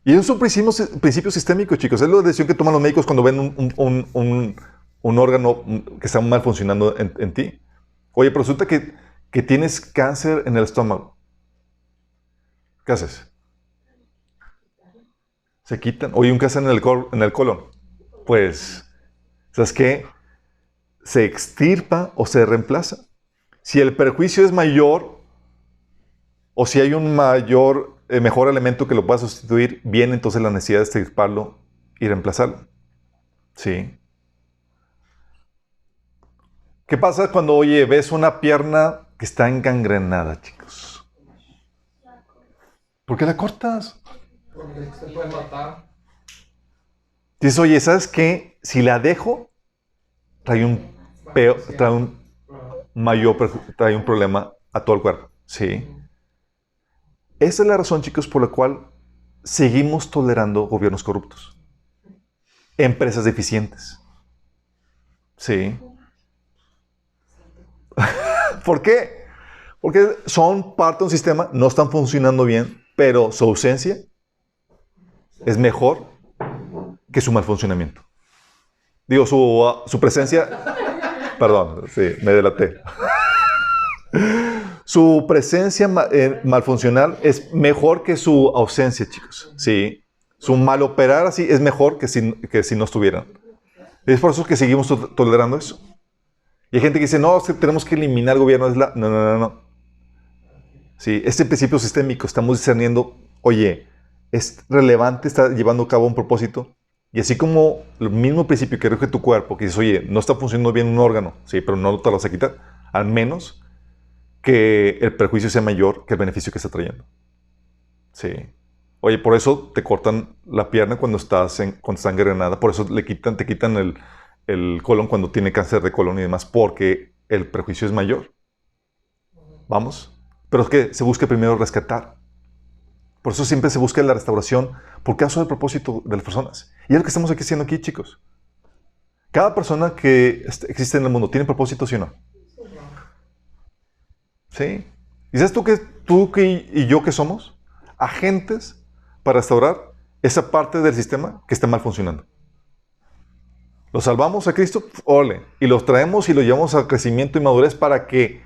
Y es un principio sistémico, chicos. Es la decisión que toman los médicos cuando ven un órgano que está mal funcionando en ti. Oye, pero resulta que tienes cáncer en el estómago. ¿Qué haces? Se quitan. Oye, un cáncer en el colon. Pues, ¿sabes qué? Se extirpa o se reemplaza. Si el perjuicio es mayor o si hay un mejor elemento que lo pueda sustituir, viene entonces la necesidad de extirparlo y reemplazarlo. ¿Sí? ¿Qué pasa cuando, oye, ves una pierna que está engangrenada, chicos? ¿Por qué la cortas? Porque se puede matar. Dices, oye, ¿sabes qué? Si la dejo, trae un problema a todo el cuerpo. ¿Sí? Esa es la razón, chicos, por la cual seguimos tolerando gobiernos corruptos. Empresas deficientes. ¿Sí? ¿Por qué? Porque son parte de un sistema, no están funcionando bien, pero su ausencia es mejor que su mal funcionamiento. Digo, su presencia... Perdón, sí, me delaté. Su presencia malfuncional es mejor que su ausencia, chicos. Sí. Su mal operar así es mejor que si no estuvieran. Es por eso que seguimos tolerando eso. Y hay gente que dice, no, es que tenemos que eliminar el gobierno. No. Sí, este principio sistémico, estamos discerniendo, oye, es relevante, está llevando a cabo un propósito. Y así como el mismo principio que rige tu cuerpo, que dices, oye, no está funcionando bien un órgano, sí, pero no te lo vas a quitar. Al menos que el perjuicio sea mayor que el beneficio que está trayendo. Sí. Oye, por eso te cortan la pierna cuando está engrenada, por eso te quitan el colon cuando tiene cáncer de colon y demás, porque el perjuicio es mayor. ¿Vamos? Pero es que se busca primero rescatar. Por eso siempre se busca la restauración por causa del propósito de las personas. Y es lo que estamos haciendo aquí, chicos. Cada persona que existe en el mundo tiene propósito, ¿sí o no? ¿Sí? ¿Y sabes tú y yo que somos? Agentes para restaurar esa parte del sistema que está mal funcionando. Los salvamos a Cristo, ole, y los traemos y los llevamos a crecimiento y madurez para que,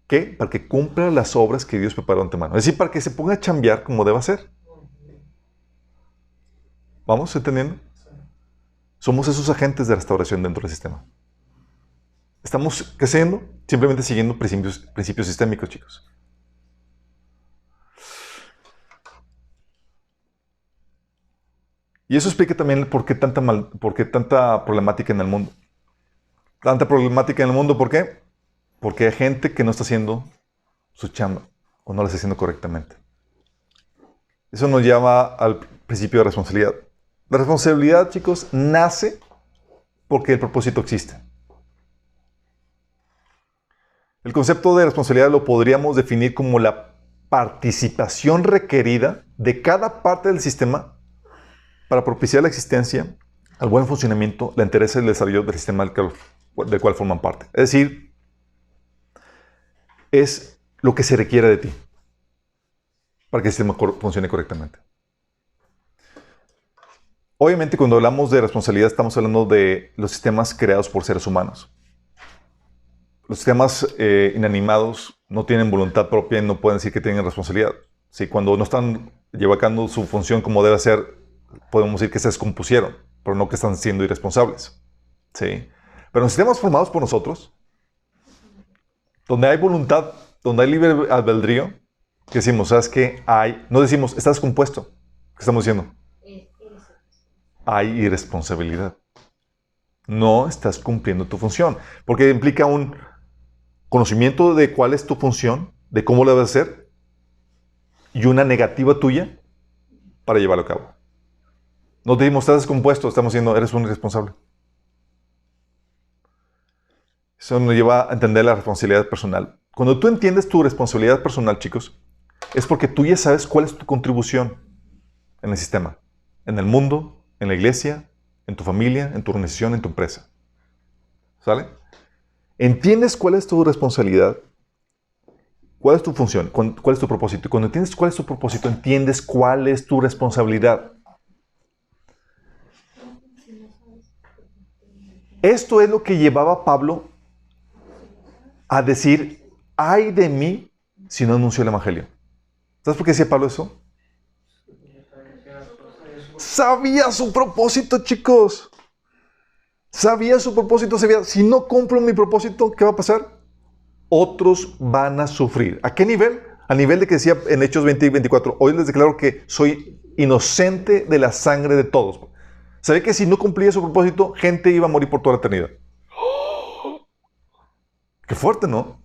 ¿qué? Para que cumpla las obras que Dios preparó de antemano. Es decir, para que se ponga a chambear como deba ser. ¿Vamos entendiendo? Somos esos agentes de restauración dentro del sistema. Estamos creciendo simplemente siguiendo principios sistémicos, chicos. Y eso explica también por qué tanta problemática en el mundo. Tanta problemática en el mundo, ¿por qué? Porque hay gente que no está haciendo su chamba o no la está haciendo correctamente. Eso nos lleva al principio de responsabilidad. La responsabilidad, chicos, nace porque el propósito existe. El concepto de responsabilidad lo podríamos definir como la participación requerida de cada parte del sistema para propiciar la existencia, el buen funcionamiento, la interés y el desarrollo del sistema del cual forman parte. Es decir, es lo que se requiere de ti para que el sistema funcione correctamente. Obviamente, cuando hablamos de responsabilidad, estamos hablando de los sistemas creados por seres humanos. Los sistemas inanimados no tienen voluntad propia y no pueden decir que tienen responsabilidad. ¿sí? Cuando no están llevando su función como debe ser, podemos decir que se descompusieron, pero no que están siendo irresponsables. ¿Sí? Pero en sistemas formados por nosotros, donde hay voluntad, donde hay libre albedrío, ¿qué decimos? ¿Sabes qué? No decimos, está descompuesto. ¿Qué estamos diciendo? Hay irresponsabilidad. No estás cumpliendo tu función, porque implica un conocimiento de cuál es tu función, de cómo la debes hacer, y una negativa tuya para llevarlo a cabo. No te decimos, estás descompuesto, estamos diciendo, eres un irresponsable. Eso nos lleva a entender la responsabilidad personal. Cuando tú entiendes tu responsabilidad personal, chicos, es porque tú ya sabes cuál es tu contribución en el sistema, en el mundo, en la iglesia, en tu familia, en tu organización, en tu empresa. ¿Sale? ¿Entiendes cuál es tu responsabilidad? ¿Cuál es tu función? ¿Cuál es tu propósito? Y cuando entiendes cuál es tu propósito, entiendes cuál es tu responsabilidad. Esto es lo que llevaba a Pablo a decir, ay de mí si no anuncio el evangelio. ¿Sabes por qué decía Pablo eso? Sabía su propósito, chicos. Sabía su propósito. Sabía, si no cumplo mi propósito, ¿qué va a pasar? Otros van a sufrir. ¿A qué nivel? A nivel de que decía en Hechos 20 y 24, hoy les declaro que soy inocente de la sangre de todos. Sabía que si no cumplía su propósito, gente iba a morir por toda la eternidad. Qué fuerte, ¿no?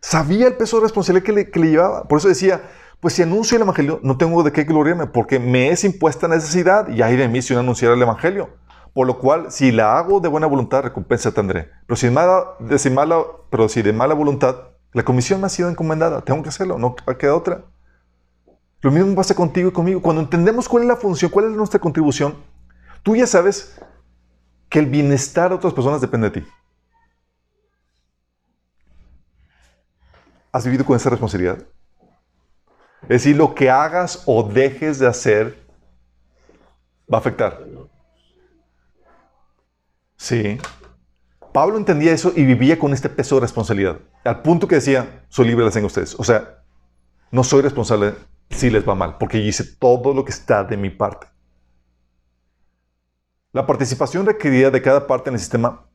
Sabía el peso de responsabilidad que le llevaba. Por eso decía, pues si anuncio el evangelio, no tengo de qué gloriarme, porque me es impuesta necesidad y hay de mí si no anunciara el evangelio. Por lo cual, si la hago de buena voluntad, recompensa tendré. Pero si de mala voluntad, la comisión me ha sido encomendada. Tengo que hacerlo, no queda otra. Lo mismo pasa contigo y conmigo. Cuando entendemos cuál es la función, cuál es nuestra contribución, tú ya sabes que el bienestar de otras personas depende de ti. ¿Has vivido con esa responsabilidad? Es decir, lo que hagas o dejes de hacer va a afectar. Sí. Pablo entendía eso y vivía con este peso de responsabilidad. Al punto que decía, soy libre, las tengo ustedes. O sea, no soy responsable si les va mal, porque yo hice todo lo que está de mi parte. La participación requerida de cada parte en el sistema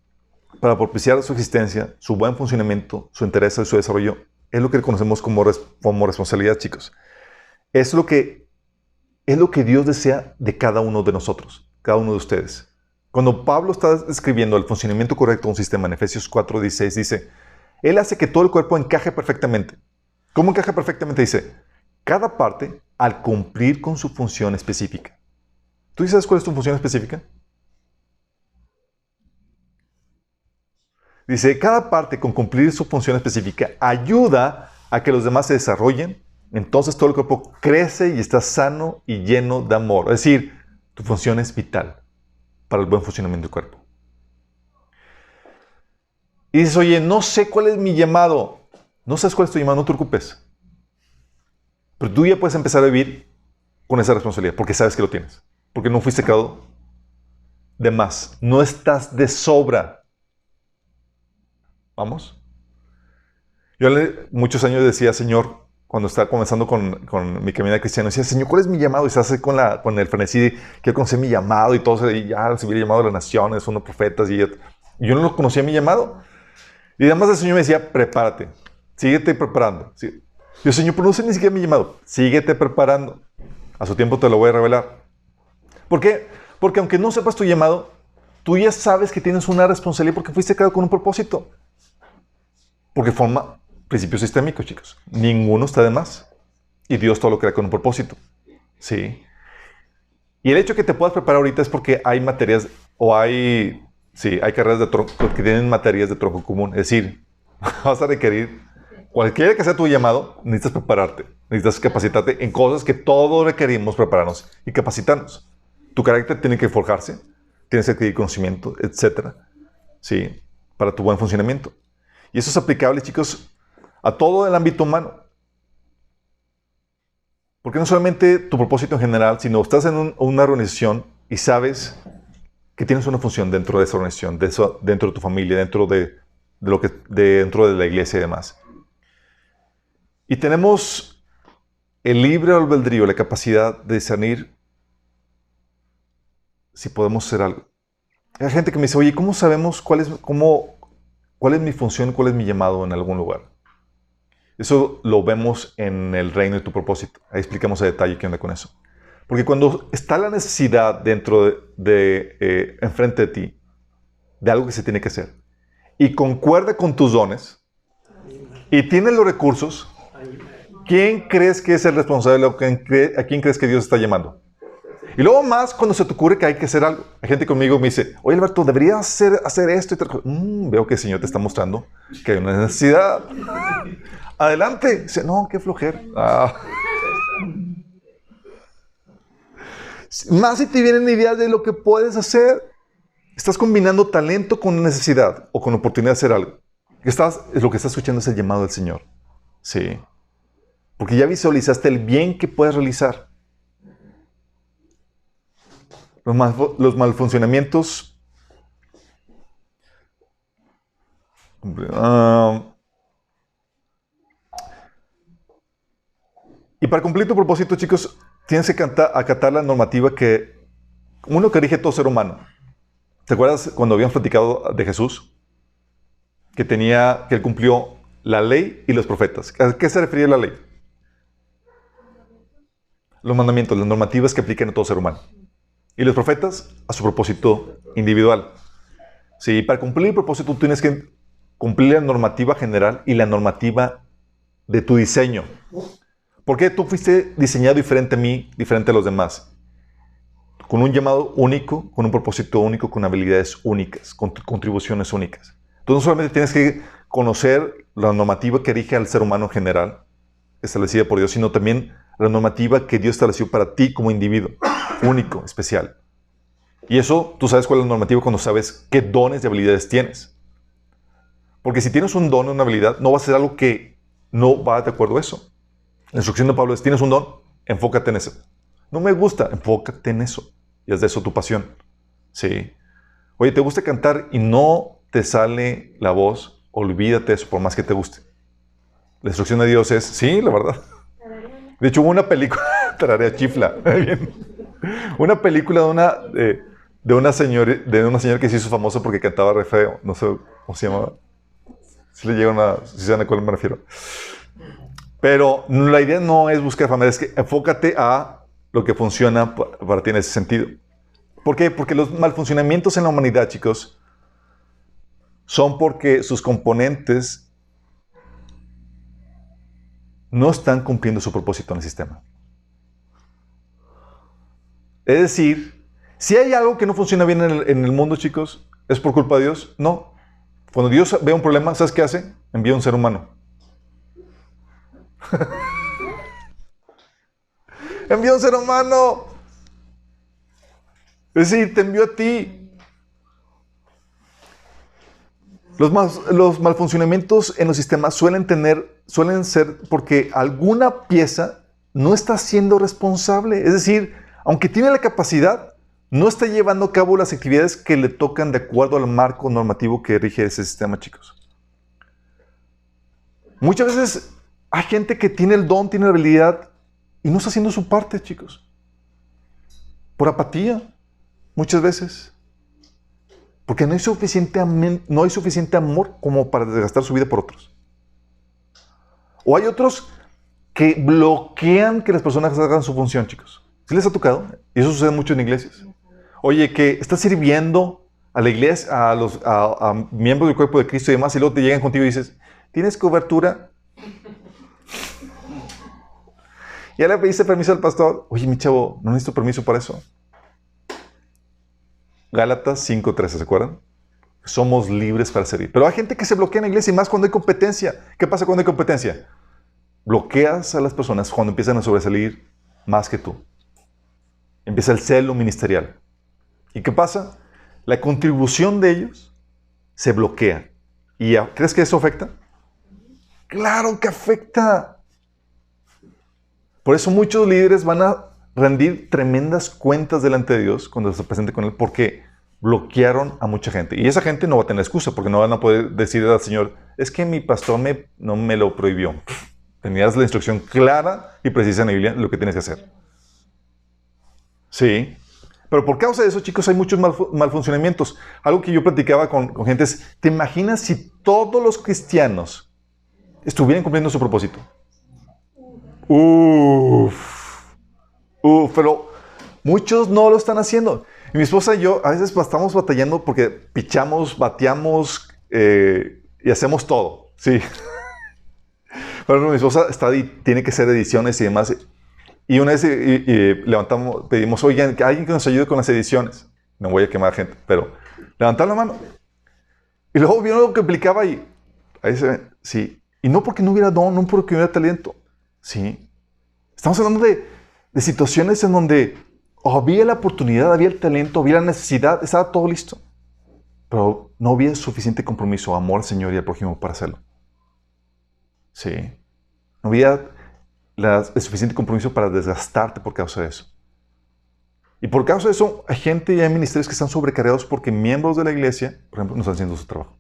para propiciar su existencia, su buen funcionamiento, su interés y su desarrollo, es lo que conocemos como responsabilidad, chicos. Es lo que Dios desea de cada uno de nosotros, cada uno de ustedes. Cuando Pablo está describiendo el funcionamiento correcto de un sistema en Efesios 4:16, dice, Él hace que todo el cuerpo encaje perfectamente. ¿Cómo encaja perfectamente? Dice, cada parte al cumplir con su función específica. ¿Tú sabes cuál es tu función específica? Dice, cada parte con cumplir su función específica ayuda a que los demás se desarrollen. Entonces todo el cuerpo crece y está sano y lleno de amor. Es decir, tu función es vital para el buen funcionamiento del cuerpo. Y dices, oye, no sé cuál es mi llamado. No sabes cuál es tu llamado, no te preocupes. Pero tú ya puedes empezar a vivir con esa responsabilidad, porque sabes que lo tienes. Porque no fuiste creado de más. No estás de sobra. ¿Vamos? Yo muchos años decía, Señor, cuando estaba comenzando con mi camino cristiano, decía, Señor, ¿cuál es mi llamado? Y estás así con el frenesí, quiero conocer mi llamado y todo, y ya recibí el llamado de las naciones, son profetas, y yo no conocía mi llamado. Y además el Señor me decía, prepárate, síguete preparando. Sí. Yo, Señor, pero no sé ni siquiera mi llamado, síguete preparando. A su tiempo te lo voy a revelar. ¿Por qué? Porque aunque no sepas tu llamado, tú ya sabes que tienes una responsabilidad porque fuiste creado con un propósito. Porque forma principios sistémicos, chicos. Ninguno está de más. Y Dios todo lo crea con un propósito. Sí. Y el hecho de que te puedas preparar ahorita es porque hay materias hay carreras de tronco que tienen materias de tronco común. Es decir, vas a requerir, cualquiera que sea tu llamado, necesitas prepararte. Necesitas capacitarte en cosas que todos requerimos prepararnos y capacitarnos. Tu carácter tiene que forjarse, tienes que adquirir conocimiento, etc. Sí, para tu buen funcionamiento. Y eso es aplicable, chicos, a todo el ámbito humano. Porque no solamente tu propósito en general, sino estás en una organización y sabes que tienes una función dentro de esa organización, dentro de tu familia, dentro de la iglesia y demás. Y tenemos el libre albedrío, la capacidad de discernir si podemos hacer algo. Hay gente que me dice, oye, ¿cómo sabemos cuál es mi función, cuál es mi llamado en algún lugar? Eso lo vemos en el reino de tu propósito. Ahí explicamos a detalle qué onda con eso. Porque cuando está la necesidad dentro enfrente de ti, de algo que se tiene que hacer, y concuerda con tus dones, y tienes los recursos, ¿quién crees que es el responsable o a quién crees que Dios está llamando? Y luego más cuando se te ocurre que hay que hacer algo. Hay gente conmigo que me dice, oye Alberto, deberías hacer esto y tal cosa. Veo que el Señor te está mostrando que hay una necesidad. Adelante. Dice, no, qué flojera. Más si te vienen ideas de lo que puedes hacer. Estás combinando talento con necesidad o con oportunidad de hacer algo. Lo que estás escuchando es el llamado del Señor. Sí. Porque ya visualizaste el bien que puedes realizar. Los malfuncionamientos. Y para cumplir tu propósito, chicos, tienes que acatar la normativa uno que rige todo ser humano. ¿Te acuerdas cuando habíamos platicado de Jesús? Que él cumplió la ley y los profetas. ¿A qué se refería la ley? Los mandamientos, las normativas que aplican a todo ser humano. Y los profetas a su propósito individual. Sí, para cumplir el propósito tú tienes que cumplir la normativa general y la normativa de tu diseño. Porque tú fuiste diseñado diferente a mí, diferente a los demás. Con un llamado único, con un propósito único, con habilidades únicas, con contribuciones únicas. Tú no solamente tienes que conocer la normativa que rige al ser humano en general, establecida por Dios, sino también la normativa que Dios estableció para ti como individuo, único, especial. Y eso, tú sabes cuál es la normativa cuando sabes qué dones y habilidades tienes. Porque si tienes un don o una habilidad, no va a ser algo que no va de acuerdo a eso. La instrucción de Pablo es, tienes un don, enfócate en eso. No me gusta, enfócate en eso. Y haz de eso tu pasión. Sí. Oye, ¿te gusta cantar y no te sale la voz? Olvídate de eso, por más que te guste. La instrucción de Dios es, sí, la verdad. De hecho, hubo una película, tararea chifla, una película de una señora que se hizo famosa porque cantaba re feo. No sé cómo se llamaba. Si saben a cuál me refiero. Pero la idea no es buscar fama, es que enfócate a lo que funciona para ti en ese sentido. ¿Por qué? Porque los malfuncionamientos en la humanidad, chicos, son porque sus componentes no están cumpliendo su propósito en el sistema. Es decir, si hay algo que no funciona bien en el mundo, chicos, ¿es por culpa de Dios? No. Cuando Dios ve un problema, ¿sabes qué hace? Envía a un ser humano. Envió a un ser humano. Es decir, te envió a ti. Los malfuncionamientos en los sistemas suelen ser porque alguna pieza no está siendo responsable. Es decir, aunque tiene la capacidad, no está llevando a cabo las actividades que le tocan de acuerdo al marco normativo que rige ese sistema, chicos. Muchas veces hay gente que tiene el don, tiene la habilidad y no está haciendo su parte, chicos. Por apatía, muchas veces. Porque no hay suficiente amor como para desgastar su vida por otros. O hay otros que bloquean que las personas hagan su función, chicos. ¿Sí les ha tocado? Y eso sucede mucho en iglesias. Oye, que estás sirviendo a la iglesia, a miembros del cuerpo de Cristo y demás, y luego te llegan contigo y dices, ¿tienes cobertura? Ya le pediste permiso al pastor. Oye, mi chavo, no necesito permiso para eso. Gálatas 5:13, ¿se acuerdan? Somos libres para servir. Pero hay gente que se bloquea en la iglesia y más cuando hay competencia. ¿Qué pasa cuando hay competencia? Bloqueas a las personas cuando empiezan a sobresalir más que tú. Empieza el celo ministerial. ¿Y qué pasa? La contribución de ellos se bloquea. ¿Y crees que eso afecta? ¡Claro que afecta! Por eso muchos líderes van a rendir tremendas cuentas delante de Dios cuando se presente con Él, porque bloquearon a mucha gente. Y esa gente no va a tener excusa, porque no van a poder decir al Señor, es que mi pastor no me lo prohibió. Tenías la instrucción clara y precisa en la Biblia de lo que tienes que hacer. Sí. Pero por causa de eso, chicos, hay muchos malfuncionamientos. Algo que yo platicaba con gente es, ¿te imaginas si todos los cristianos estuvieran cumpliendo su propósito? Pero muchos no lo están haciendo. Y mi esposa y yo a veces estamos batallando porque pichamos, bateamos y hacemos todo. Sí. Pero mi esposa tiene que hacer ediciones y demás. Y una vez pedimos, oigan, que alguien que nos ayude con las ediciones. No voy a quemar gente, pero levantaron la mano. Y luego vieron lo que implicaba y ahí se ve, sí. Y no porque no hubiera don, no porque no hubiera talento. Sí. Estamos hablando de situaciones en donde había la oportunidad, había el talento, había la necesidad, estaba todo listo. Pero no había suficiente compromiso, amor al Señor y al prójimo para hacerlo. Sí. No había el suficiente compromiso para desgastarte por causa de eso. Y por causa de eso, hay gente y hay ministerios que están sobrecargados porque miembros de la iglesia, por ejemplo, no están haciendo su trabajo.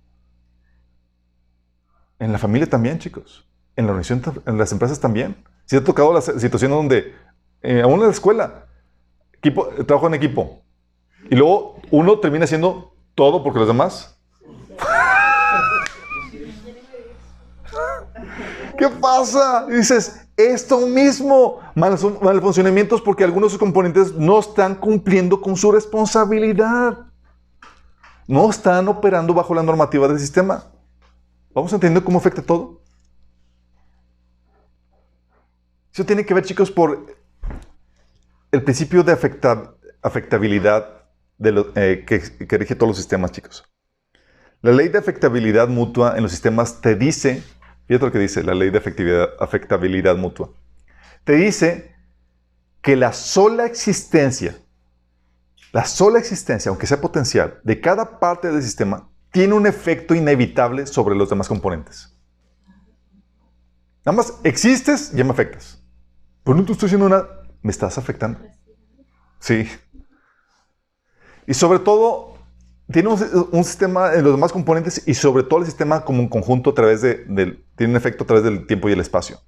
En la familia también, chicos. En la organización, en las empresas también. Si te ha tocado la situación donde, aún en la escuela, trabajo en equipo, y luego uno termina haciendo todo porque los demás... ¿Qué pasa? Y dices, esto mismo, malfuncionamientos porque algunos de sus componentes no están cumpliendo con su responsabilidad. No están operando bajo la normativa del sistema. ¿Vamos entendiendo cómo afecta todo? Eso tiene que ver, chicos, por el principio de afectabilidad que rige todos los sistemas, chicos. La ley de afectabilidad mutua en los sistemas te dice... Fíjate lo que dice la ley de afectabilidad mutua. Te dice que la sola existencia, aunque sea potencial, de cada parte del sistema, tiene un efecto inevitable sobre los demás componentes. Nada más existes, ya me afectas. Pero no te estoy haciendo nada, me estás afectando. Sí. Y sobre todo... tiene un sistema en los demás componentes y sobre todo el sistema como un conjunto tiene un efecto a través del tiempo y el espacio.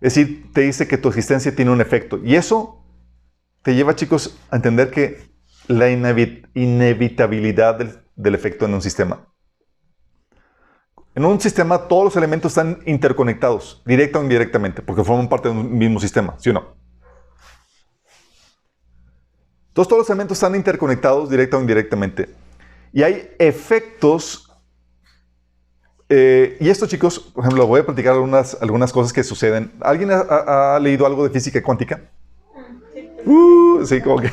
Es decir, te dice que tu existencia tiene un efecto. Y eso te lleva, chicos, a entender que la inevitabilidad del efecto en un sistema. En un sistema todos los elementos están interconectados, directa o indirectamente, porque forman parte de un mismo sistema, ¿sí o no? Todos los elementos están interconectados directa o indirectamente. Y hay efectos. Y esto, chicos, por ejemplo, voy a platicar algunas cosas que suceden. ¿Alguien ha leído algo de física cuántica? Sí, como que...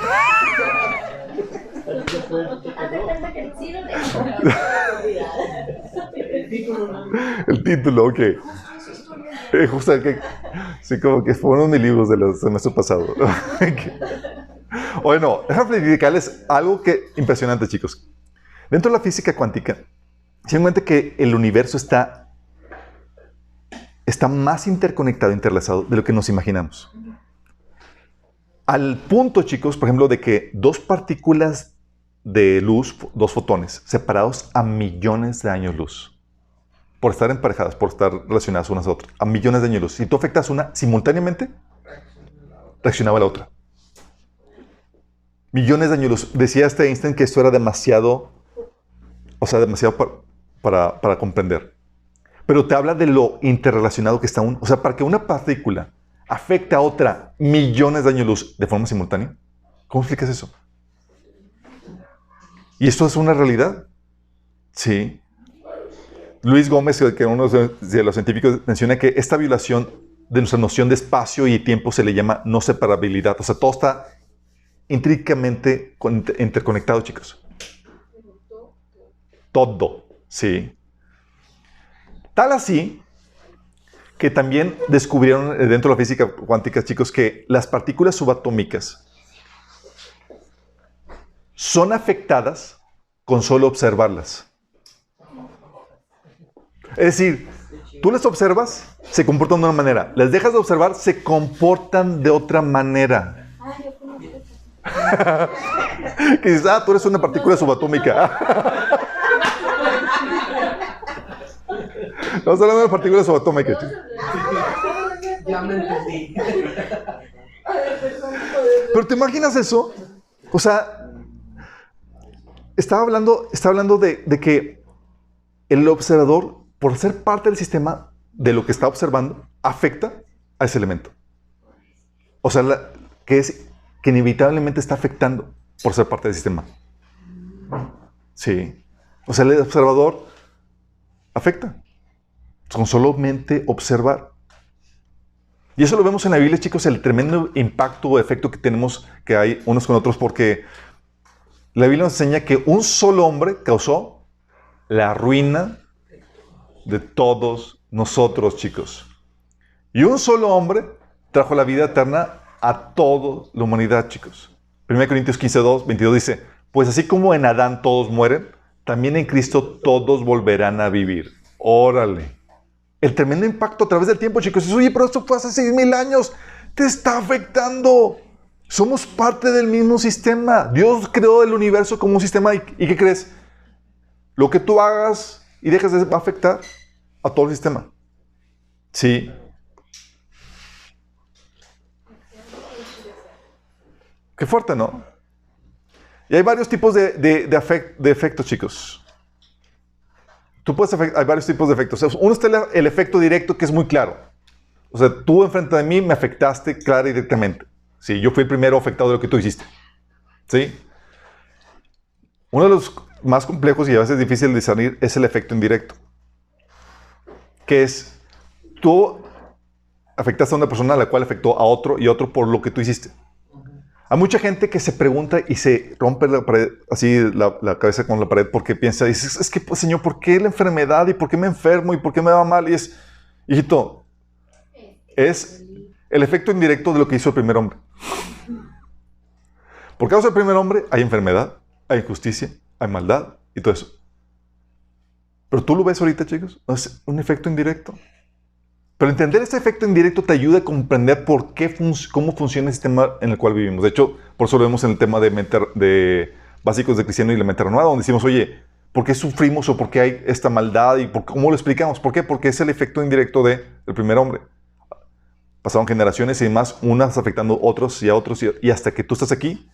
El título, ok. Justo el que... Sí, como que fue uno de mis libros del semestre pasado. Bueno, déjame explicarles algo impresionante, chicos. Dentro de la física cuántica, se dan cuenta que el universo está más interconectado, interlazado de lo que nos imaginamos. Al punto, chicos, por ejemplo, de que dos partículas de luz, dos fotones, separados a millones de años luz, por estar emparejadas, por estar relacionadas unas a otras, a millones de años luz. Si tú afectas una simultáneamente, reaccionaba la otra. Millones de años luz. Decía Einstein que esto era demasiado, para comprender. Pero te habla de lo interrelacionado que está uno. O sea, para que una partícula afecte a otra millones de años luz de forma simultánea, ¿cómo explicas eso? ¿Y esto es una realidad? Sí. Luis Gómez, que uno de los científicos, menciona que esta violación de nuestra noción de espacio y tiempo se le llama no separabilidad. O sea, todo está intrínsecamente interconectado, chicos. Todo, sí. Tal así que también descubrieron dentro de la física cuántica, chicos, que las partículas subatómicas son afectadas con solo observarlas. Es decir, tú las observas, se comportan de una manera. Las dejas de observar, se comportan de otra manera. Que dices, tú eres una partícula subatómica. Estamos hablando de partículas subatómicas. Ya me entendí. Pero ¿te imaginas eso? O sea, estaba hablando de que el observador, por ser parte del sistema de lo que está observando, afecta a ese elemento. O sea, que inevitablemente está afectando por ser parte del sistema. Sí. O sea, el observador afecta. Con solamente observar. Y eso lo vemos en la Biblia, chicos, el tremendo impacto o efecto que tenemos, que hay unos con otros, porque la Biblia nos enseña que un solo hombre causó la ruina de todos nosotros, chicos. Y un solo hombre trajo la vida eterna a toda la humanidad, chicos. 1 Corintios 15, 22 dice, pues así como en Adán todos mueren, también en Cristo todos volverán a vivir. Órale. El tremendo impacto a través del tiempo, chicos. Dices, oye, pero esto fue hace 6,000 años. Te está afectando. Somos parte del mismo sistema. Dios creó el universo como un sistema. ¿Y qué crees? Lo que tú hagas y dejes de va a afectar a todo el sistema. Sí. Qué fuerte, ¿no? Y hay varios tipos de efectos, chicos. Hay varios tipos de efectos. Uno está el efecto directo, que es muy claro. O sea, tú enfrente de mí me afectaste clara y directamente. Sí, yo fui el primero afectado de lo que tú hiciste. ¿Sí? Uno de los más complejos y a veces difícil de discernir es el efecto indirecto. Que es, tú afectaste a una persona a la cual afectó a otro y otro por lo que tú hiciste. Hay mucha gente que se pregunta y se rompe la pared, así la cabeza con la pared porque piensa, dice, es que, pues, Señor, ¿por qué la enfermedad? ¿Y por qué me enfermo? ¿Y por qué me va mal? Y es, hijito, es el efecto indirecto de lo que hizo el primer hombre. Por causa del primer hombre hay enfermedad, hay injusticia, hay maldad y todo eso. Pero tú lo ves ahorita, chicos, es un efecto indirecto. Pero entender este efecto indirecto te ayuda a comprender por qué cómo funciona el sistema en el cual vivimos. De hecho, por eso lo vemos en el tema de básicos de cristiano y la mente renovada, donde decimos, oye, ¿por qué sufrimos o por qué hay esta maldad? ¿Y cómo lo explicamos? ¿Por qué? Porque es el efecto indirecto del primer hombre. Pasaron generaciones y demás, unas afectando a otros y a otros, y hasta que tú estás aquí,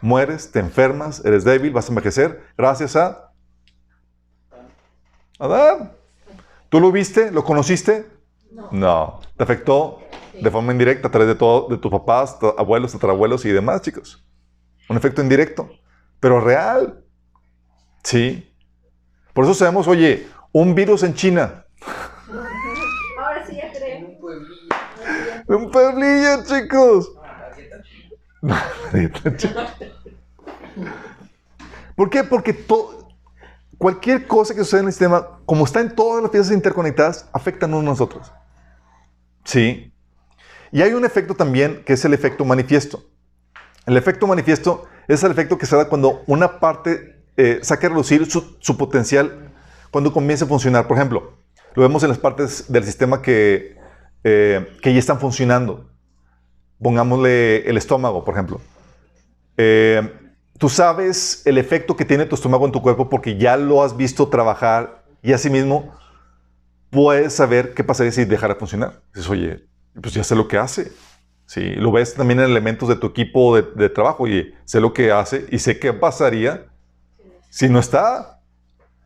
mueres, te enfermas, eres débil, vas a envejecer, gracias a Adán. ¿Tú lo viste? ¿Lo conociste? No. Te afectó de forma indirecta a través de tus papás, abuelos, tatarabuelos y demás, chicos. Un efecto indirecto, pero real. Sí. Por eso sabemos, oye, un virus en China. Ahora sí ya creo. Un pueblillo, chicos. ¿Por qué? Porque cualquier cosa que sucede en el sistema, como está en todas las piezas interconectadas, afectan a nosotros. Sí. Y hay un efecto también que es el efecto manifiesto. El efecto manifiesto es el efecto que se da cuando una parte saca a relucir su potencial cuando comienza a funcionar. Por ejemplo, lo vemos en las partes del sistema que ya están funcionando. Pongámosle el estómago, por ejemplo. Tú sabes el efecto que tiene tu estómago en tu cuerpo porque ya lo has visto trabajar y asimismo puedes saber qué pasaría si dejara de funcionar. Dices, oye, pues ya sé lo que hace. Sí, lo ves también en elementos de tu equipo de trabajo y sé lo que hace y sé qué pasaría si no está.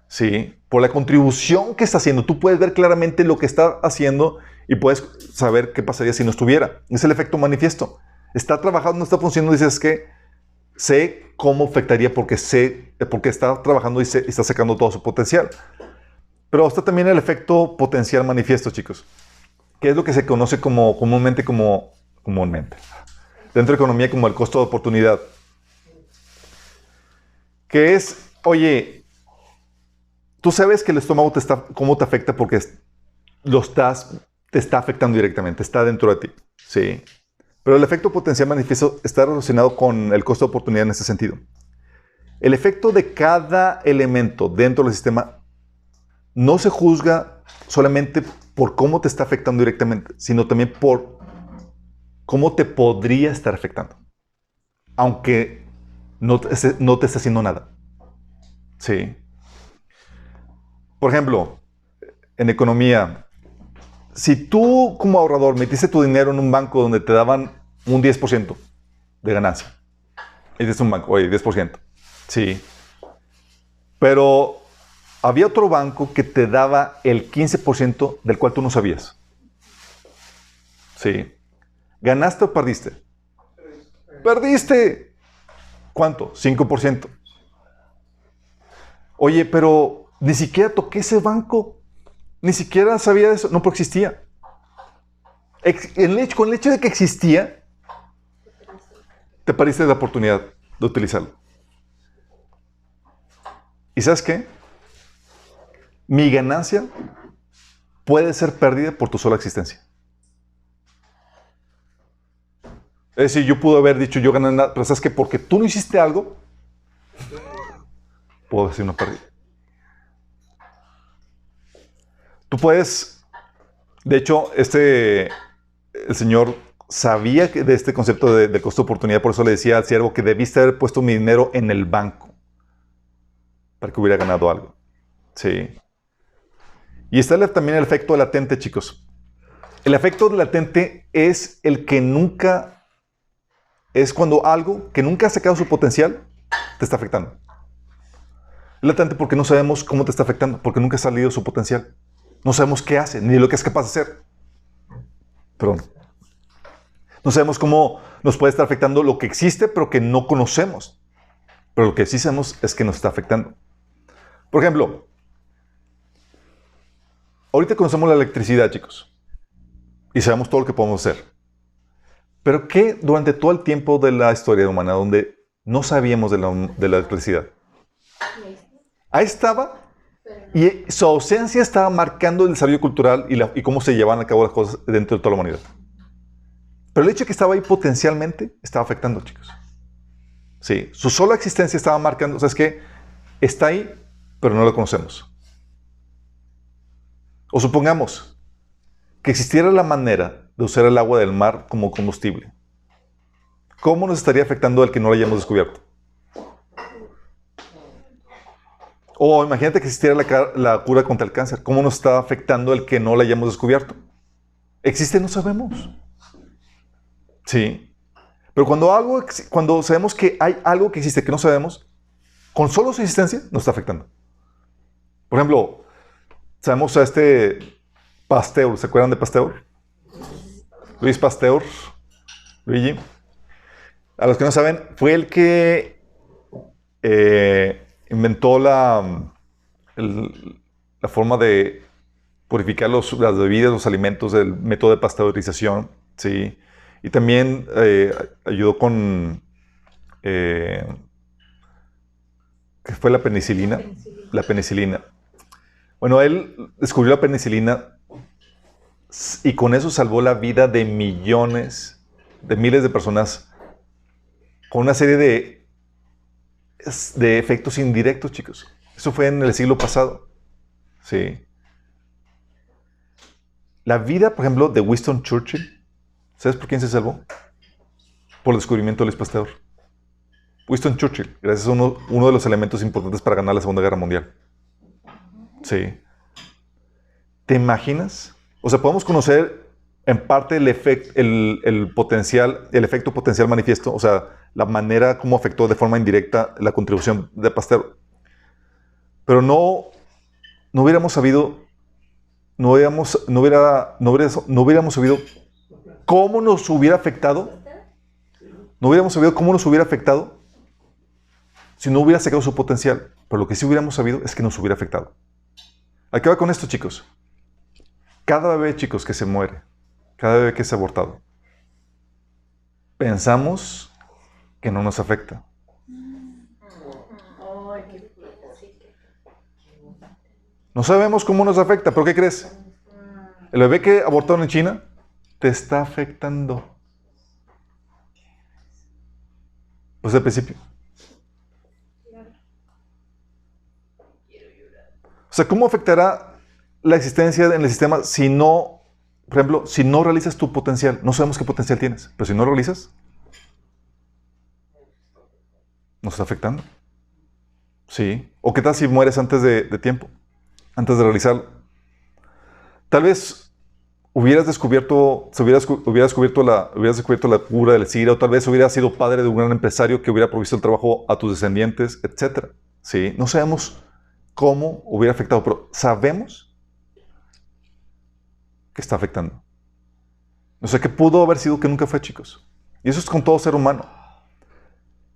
Sí, por la contribución que está haciendo. Tú puedes ver claramente lo que está haciendo y puedes saber qué pasaría si no estuviera. Es el efecto manifiesto. Está trabajando, no está funcionando, dices que sé cómo afectaría porque está trabajando y está sacando todo su potencial. Pero está también el efecto potencial manifiesto, chicos, que es lo que se conoce comúnmente. Dentro de economía como el costo de oportunidad. Que es, oye, tú sabes que el estómago cómo te afecta porque te está afectando directamente, está dentro de ti. Sí. Pero el efecto potencial manifiesto está relacionado con el costo de oportunidad en ese sentido. El efecto de cada elemento dentro del sistema no se juzga solamente por cómo te está afectando directamente, sino también por cómo te podría estar afectando. Aunque no te esté haciendo nada. Sí. Por ejemplo, en economía, si tú como ahorrador metiste tu dinero en un banco donde te daban un 10% de ganancia, y es un banco, oye, 10%, sí, pero había otro banco que te daba el 15% del cual tú no sabías. Sí. ¿Ganaste o perdiste? ¡Perdiste! ¿Cuánto? 5%. Oye, pero ni siquiera toqué ese banco. Ni siquiera sabía de eso. No, pero existía. Con el hecho de que existía, te perdiste la oportunidad de utilizarlo. ¿Y sabes qué? Mi ganancia puede ser perdida por tu sola existencia. Es decir, yo pude haber dicho, yo gané nada, pero ¿sabes qué? Porque tú no hiciste algo, puedo decir una pérdida. Tú puedes, de hecho, el Señor sabía de este concepto de costo de oportunidad, por eso le decía al siervo que debiste haber puesto mi dinero en el banco para que hubiera ganado algo. Sí. Y está también el efecto latente, chicos. El efecto latente es el que nunca, es cuando algo que nunca ha sacado su potencial te está afectando. Es latente porque no sabemos cómo te está afectando, porque nunca ha salido su potencial. No sabemos qué hace, ni lo que es capaz de hacer. Perdón. No sabemos cómo nos puede estar afectando lo que existe, pero que no conocemos. Pero lo que sí sabemos es que nos está afectando. Por ejemplo, ahorita conocemos la electricidad, chicos. Y sabemos todo lo que podemos hacer. Pero ¿qué durante todo el tiempo de la historia humana donde no sabíamos de la electricidad? Ahí estaba. Y su ausencia estaba marcando el desarrollo cultural y cómo se llevaban a cabo las cosas dentro de toda la humanidad. Pero el hecho de que estaba ahí potencialmente estaba afectando, chicos. Sí, su sola existencia estaba marcando, o sea, es que está ahí, pero no lo conocemos. O supongamos que existiera la manera de usar el agua del mar como combustible. ¿Cómo nos estaría afectando el que no lo hayamos descubierto? O imagínate que existiera la cura contra el cáncer. ¿Cómo nos está afectando el que no la hayamos descubierto? ¿Existe? No sabemos. Sí. Pero cuando sabemos que hay algo que existe que no sabemos, con solo su existencia nos está afectando. Por ejemplo, sabemos a Pasteur. ¿Se acuerdan de Pasteur? Luis Pasteur. Luigi. A los que no saben, fue el que inventó la forma de purificar las bebidas, los alimentos, el método de pasteurización, ¿sí? Y también ayudó con ¿qué fue la penicilina? La penicilina. Bueno, él descubrió la penicilina y con eso salvó la vida de millones, de miles de personas con una serie de efectos indirectos, chicos. Eso fue en el siglo pasado. Sí. La vida, por ejemplo, de Winston Churchill, ¿sabes por quién se salvó? Por el descubrimiento de Luis Pasteur. Winston Churchill, gracias a uno de los elementos importantes para ganar la Segunda Guerra Mundial. Sí. ¿Te imaginas? O sea, podemos conocer en parte el efecto potencial manifiesto, o sea, la manera como afectó de forma indirecta la contribución de Pasteur. Pero no hubiéramos sabido, no hubiéramos sabido cómo nos hubiera afectado. No hubiéramos sabido cómo nos hubiera afectado si no hubiera sacado su potencial. Pero lo que sí hubiéramos sabido es que nos hubiera afectado. ¿A qué va con esto, chicos? Cada bebé, chicos, que se muere, cada bebé que es abortado, pensamos que no nos afecta. No sabemos cómo nos afecta, pero ¿qué crees? El bebé que abortaron en China te está afectando. Pues al principio. O sea, ¿cómo afectará la existencia en el sistema si no, por ejemplo, si no realizas tu potencial? No sabemos qué potencial tienes, pero si no lo realizas, nos está afectando. Sí. ¿O qué tal si mueres antes de tiempo? Antes de realizarlo. Tal vez hubieras descubierto la cura del SIDA, o tal vez hubieras sido padre de un gran empresario que hubiera provisto el trabajo a tus descendientes, etc. ¿Sí? No sabemos cómo hubiera afectado, pero sabemos que está afectando. No sé qué pudo haber sido que nunca fue, chicos. Y eso es con todo ser humano.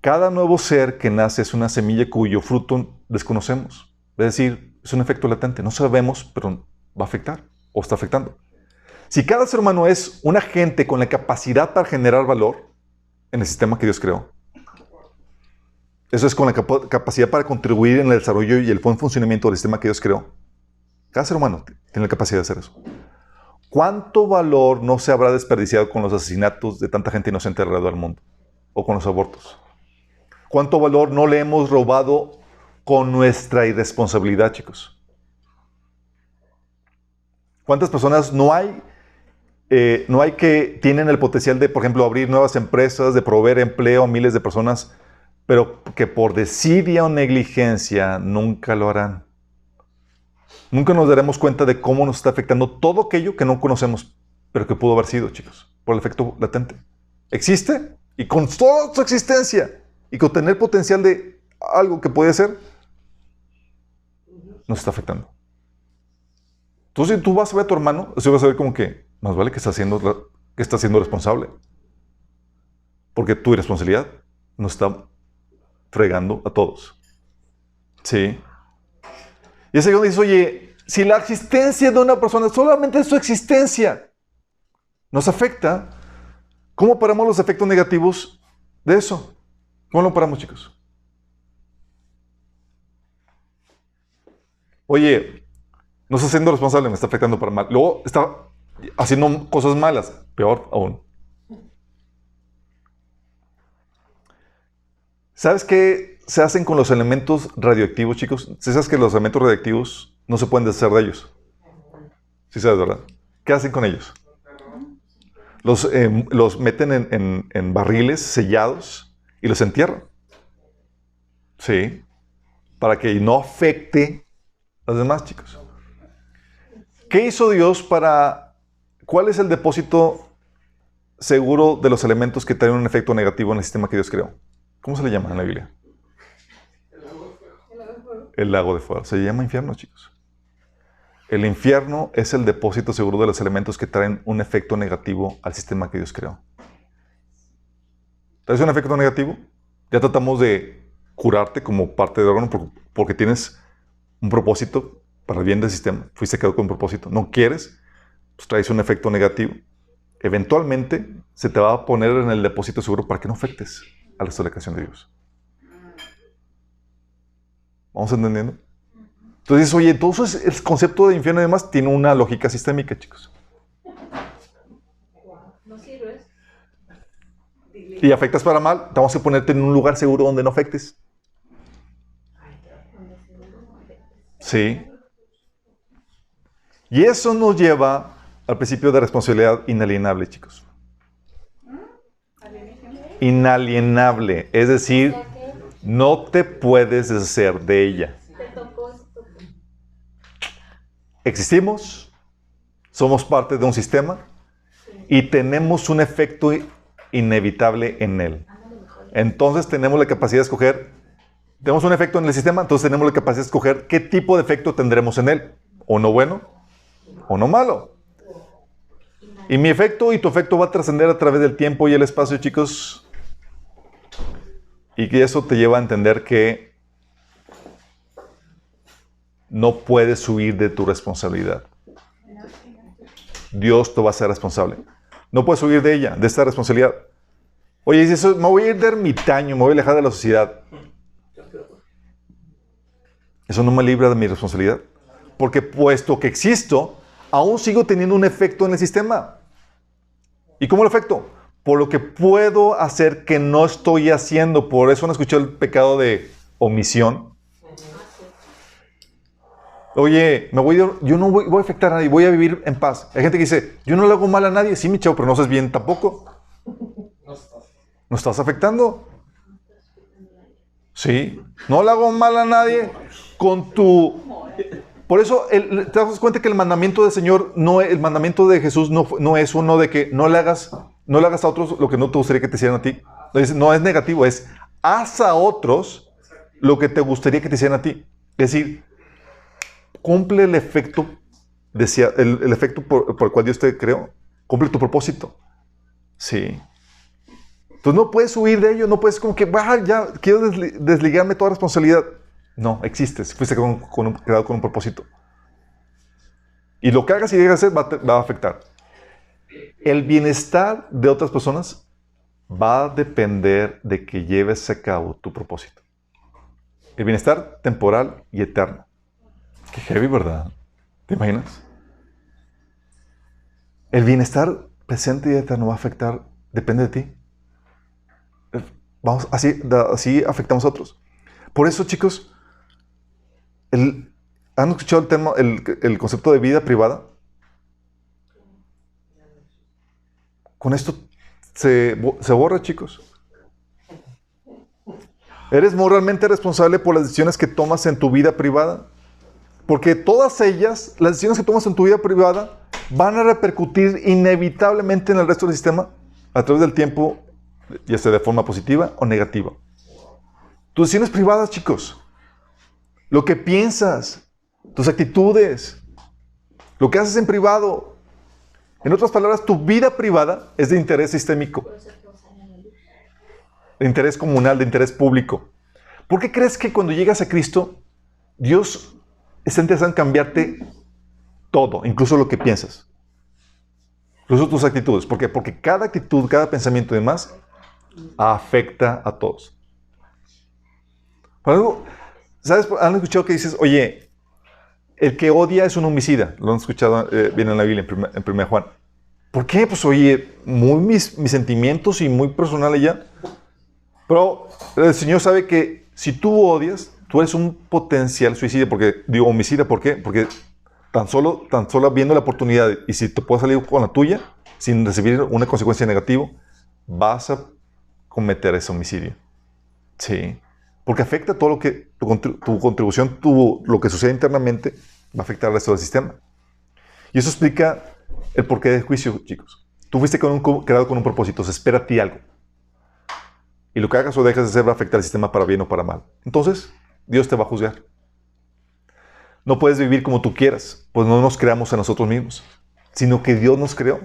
Cada nuevo ser que nace es una semilla cuyo fruto desconocemos. Es decir, es un efecto latente. No sabemos, pero va a afectar o está afectando. Si cada ser humano es un agente con la capacidad para generar valor en el sistema que Dios creó, eso es con la capacidad para contribuir en el desarrollo y el buen funcionamiento del sistema que Dios creó. Cada ser humano tiene la capacidad de hacer eso. ¿Cuánto valor no se habrá desperdiciado con los asesinatos de tanta gente inocente alrededor del mundo? O con los abortos. ¿Cuánto valor no le hemos robado con nuestra irresponsabilidad, chicos? ¿Cuántas personas no hay que tienen el potencial de, por ejemplo, abrir nuevas empresas, de proveer empleo a miles de personas, pero que por desidia o negligencia nunca lo harán? Nunca nos daremos cuenta de cómo nos está afectando todo aquello que no conocemos, pero que pudo haber sido, chicos, por el efecto latente. Existe, y con toda su existencia, y con tener potencial de algo que puede ser, nos está afectando. Entonces, si tú vas a ver a tu hermano, así vas a ver como que más vale que está siendo responsable. Porque tu irresponsabilidad nos está fregando a todos. ¿Sí? Y ese donde dice, oye, si la existencia de una persona, solamente su existencia, nos afecta, ¿cómo paramos los efectos negativos de eso? ¿Cómo lo paramos, chicos? Oye, no está siendo responsable, me está afectando para mal. Luego está haciendo cosas malas, peor aún. ¿Sabes qué se hacen con los elementos radioactivos, chicos? ¿Sabes que los elementos radioactivos no se pueden deshacer de ellos? Sí sabes, ¿verdad? ¿Qué hacen con ellos? Los meten en barriles sellados y los entierran. Sí. Para que no afecte a los demás, chicos. ¿Qué hizo Dios para... ¿Cuál es el depósito seguro de los elementos que tienen un efecto negativo en el sistema que Dios creó? ¿Cómo se le llama en la Biblia? El lago de fuego. Se llama infierno, chicos. El infierno es el depósito seguro de los elementos que traen un efecto negativo al sistema que Dios creó. ¿Traes un efecto negativo? Ya tratamos de curarte como parte del órgano porque tienes un propósito para el bien del sistema. Fuiste creado con un propósito. ¿No quieres? Pues traes un efecto negativo. Eventualmente se te va a poner en el depósito seguro para que no afectes a la resto de la creación de Dios. ¿Vamos entendiendo? Entonces, oye, entonces el concepto de infierno y demás tiene una lógica sistémica, chicos. No sirves. Y afectas para mal, te vamos a ponerte en un lugar seguro donde no afectes. Sí. Y eso nos lleva al principio de responsabilidad inalienable, chicos. Inalienable, es decir, no te puedes deshacer de ella. Existimos, somos parte de un sistema y tenemos un efecto inevitable en él. Entonces tenemos la capacidad de escoger, tenemos un efecto en el sistema, entonces tenemos la capacidad de escoger qué tipo de efecto tendremos en él. O no bueno, o no malo. Y mi efecto y tu efecto va a trascender a través del tiempo y el espacio, chicos. Y que eso te lleva a entender que no puedes huir de tu responsabilidad. Dios te va a ser responsable. No puedes huir de ella, de esta responsabilidad. Oye, si eso, me voy a ir de ermitaño, me voy a alejar de la sociedad. Eso no me libra de mi responsabilidad. Porque puesto que existo, aún sigo teniendo un efecto en el sistema. ¿Y cómo lo afecto? Por lo que puedo hacer que no estoy haciendo. Por eso no escuché el pecado de omisión. Oye, yo no voy a afectar a nadie, voy a vivir en paz. Hay gente que dice, yo no le hago mal a nadie. Sí, mi chavo, pero no haces bien tampoco. ¿No estás afectando? Sí. No le hago mal a nadie con tu Por eso te das cuenta que el mandamiento del Señor, el mandamiento de Jesús no es uno de que no le hagas a otros lo que no te gustaría que te hicieran a ti. No es negativo, es haz a otros lo que te gustaría que te hicieran a ti. Es decir, cumple el efecto, el efecto por el cual Dios te creó. Cumple tu propósito. Sí. Entonces no puedes huir de ello, no puedes como que, ya quiero desligarme toda responsabilidad. No, existes, fuiste creado con un propósito. Y lo que hagas y dejes de hacer va a afectar. El bienestar de otras personas va a depender de que lleves a cabo tu propósito. El bienestar temporal y eterno. Qué heavy, ¿verdad? ¿Te imaginas? El bienestar presente y eterno va a afectar, depende de ti. Así afectamos a otros. Por eso, chicos, ¿han escuchado el concepto de vida privada? Con esto se borra, chicos. ¿Eres moralmente responsable por las decisiones que tomas en tu vida privada? Porque todas ellas, las decisiones que tomas en tu vida privada, van a repercutir inevitablemente en el resto del sistema a través del tiempo, ya sea de forma positiva o negativa. Tus decisiones privadas, chicos, lo que piensas, tus actitudes, lo que haces en privado. En otras palabras, tu vida privada es de interés sistémico, de interés comunal, de interés público. ¿Por qué crees que cuando llegas a Cristo, Dios está interesado en cambiarte todo, incluso lo que piensas? Incluso tus actitudes. ¿Por qué? Porque cada actitud, cada pensamiento y demás afecta a todos. Por algo, ¿sabes? Han escuchado que dices, oye, el que odia es un homicida. Lo han escuchado bien en la Biblia, en 1 Juan. ¿Por qué? Pues oye, muy mis sentimientos y muy personal allá. Pero el Señor sabe que si tú odias, tú eres un potencial suicida. Digo homicida, ¿por qué? Porque tan solo viendo la oportunidad y si te puedes salir con la tuya, sin recibir una consecuencia negativa, vas a cometer ese homicidio. Sí. Porque afecta todo lo que tu contribución, lo que sucede internamente, va a afectar al resto del sistema. Y eso explica el porqué del juicio, chicos. Tú fuiste creado con un propósito, se espera a ti algo. Y lo que hagas o dejas de hacer va a afectar al sistema para bien o para mal. Entonces, Dios te va a juzgar. No puedes vivir como tú quieras, pues no nos creamos a nosotros mismos, sino que Dios nos creó.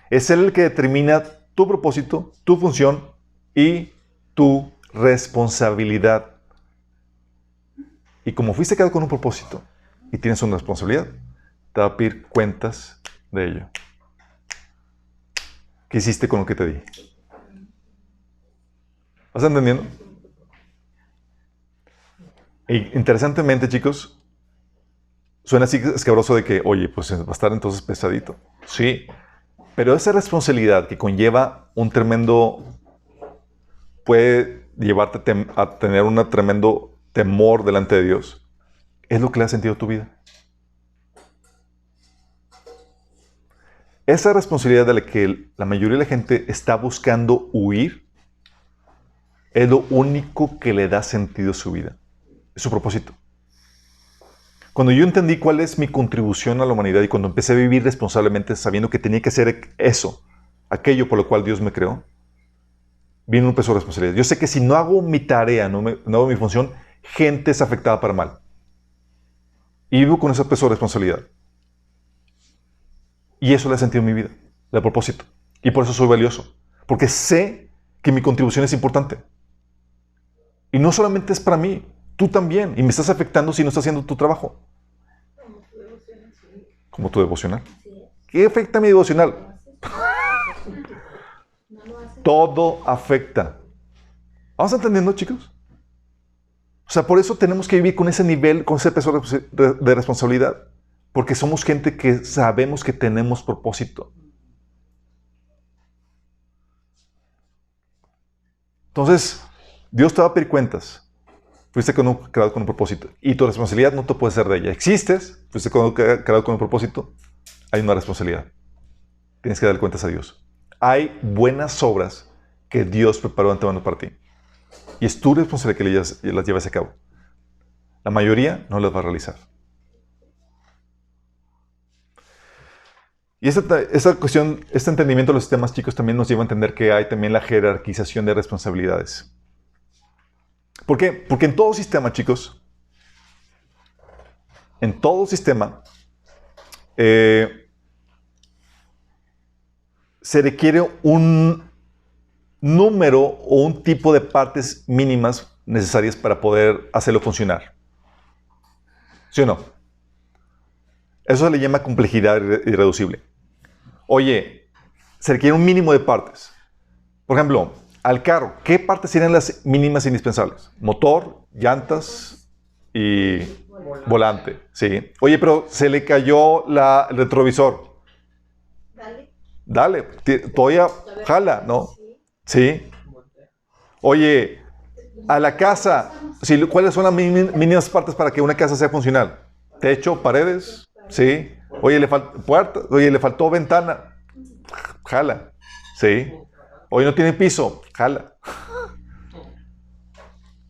Es Él el que determina tu propósito, tu función y tu responsabilidad. Y como fuiste creado con un propósito y tienes una responsabilidad, te va a pedir cuentas de ello. ¿Qué hiciste con lo que te di? ¿Vas entendiendo? Y interesantemente, chicos, suena así escabroso de que, oye, pues va a estar entonces pesadito. Sí, pero esa responsabilidad que conlleva un tremendo, puede llevarte a tener un tremendo temor delante de Dios, es lo que le ha sentido a tu vida. Esa responsabilidad de la que la mayoría de la gente está buscando huir, es lo único que le da sentido a su vida. Es su propósito. Cuando yo entendí cuál es mi contribución a la humanidad y cuando empecé a vivir responsablemente sabiendo que tenía que hacer eso, aquello por lo cual Dios me creó, viene un peso de responsabilidad. Yo sé que si no hago mi tarea, no hago mi función, gente es afectada para mal. Y vivo con ese peso de responsabilidad. Y eso le he sentido en mi vida, de propósito. Y por eso soy valioso. Porque sé que mi contribución es importante. Y no solamente es para mí, tú también. Y me estás afectando si no estás haciendo tu trabajo. Como tu devocional. Como tu devocional. ¿Qué afecta a mi devocional? Todo afecta. ¿Vamos entendiendo, chicos? O sea, por eso tenemos que vivir con ese nivel, con ese peso de responsabilidad. Porque somos gente que sabemos que tenemos propósito. Entonces, Dios te va a pedir cuentas. Fuiste creado con un propósito. Y tu responsabilidad no te puede ser de ella. Existes, fuiste creado con un propósito. Hay una responsabilidad. Tienes que dar cuentas a Dios. Hay buenas obras que Dios preparó de antemano para ti. Y es tu responsabilidad que las lleves a cabo. La mayoría no las va a realizar. Y esta cuestión, este entendimiento de los sistemas, chicos, también nos lleva a entender que hay también la jerarquización de responsabilidades. ¿Por qué? Porque en todo sistema, chicos, en todo sistema, se requiere un número o un tipo de partes mínimas necesarias para poder hacerlo funcionar. ¿Sí o no? Eso se le llama complejidad irreducible. Oye, se requiere un mínimo de partes. Por ejemplo, al carro, ¿qué partes serían las mínimas indispensables? Motor, llantas y volante. Sí. Oye, pero se le cayó el retrovisor. Dale, todavía jala, ¿no? Sí. Oye, a la casa, sí, ¿cuáles son las mínimas partes para que una casa sea funcional? Techo, paredes, sí. Oye, le faltó puerta, oye, le faltó ventana, jala, sí. Oye, no tiene piso, jala.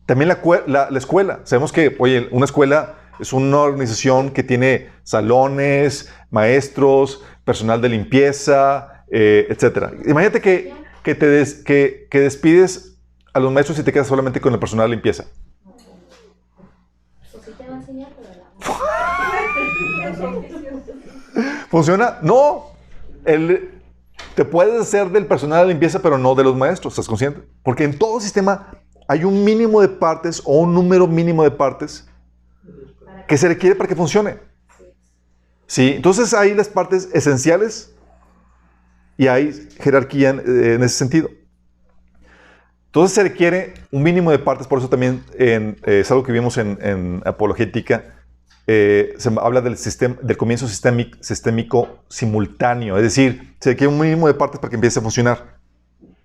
También la escuela. Sabemos que, oye, una escuela es una organización que tiene salones, maestros, personal de limpieza, etc. Imagínate que despides a los maestros y te quedas solamente con el personal de limpieza. ¿Funciona? No. Te puedes hacer del personal de limpieza, pero no de los maestros. ¿Estás consciente? Porque en todo sistema hay un mínimo de partes o un número mínimo de partes que se requiere para que funcione. ¿Sí? Entonces hay las partes esenciales y hay jerarquía en ese sentido. Entonces se requiere un mínimo de partes, por eso también es algo que vimos en apologética. Se habla del comienzo sistémico simultáneo, es decir, se requiere un mínimo de partes para que empiece a funcionar.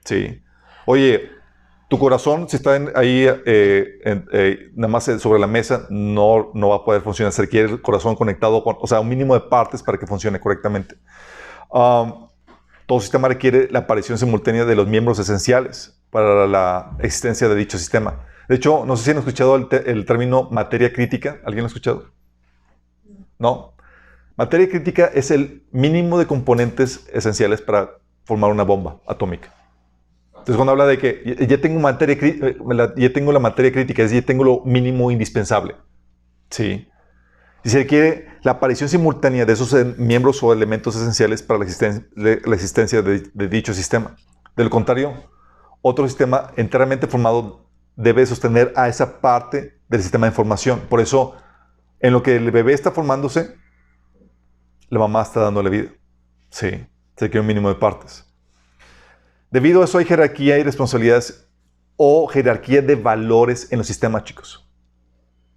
Sí. Oye, tu corazón, si está ahí nada más sobre la mesa, no va a poder funcionar. Se requiere el corazón conectado con, o sea, un mínimo de partes para que funcione correctamente. Todo sistema requiere la aparición simultánea de los miembros esenciales para la existencia de dicho sistema. De hecho, no sé si han escuchado el término materia crítica. ¿Alguien lo ha escuchado? ¿No? Materia crítica es el mínimo de componentes esenciales para formar una bomba atómica. Entonces, cuando habla de que ya tengo la materia crítica, es decir, ya tengo lo mínimo indispensable. Sí. Y se requiere la aparición simultánea de esos miembros o elementos esenciales para la existencia de dicho sistema. De lo contrario, otro sistema enteramente formado debe sostener a esa parte del sistema de información. Por eso, en lo que el bebé está formándose, la mamá está dándole vida. Sí, se requiere un mínimo de partes. Debido a eso hay jerarquía y responsabilidades o jerarquía de valores en los sistemas, chicos.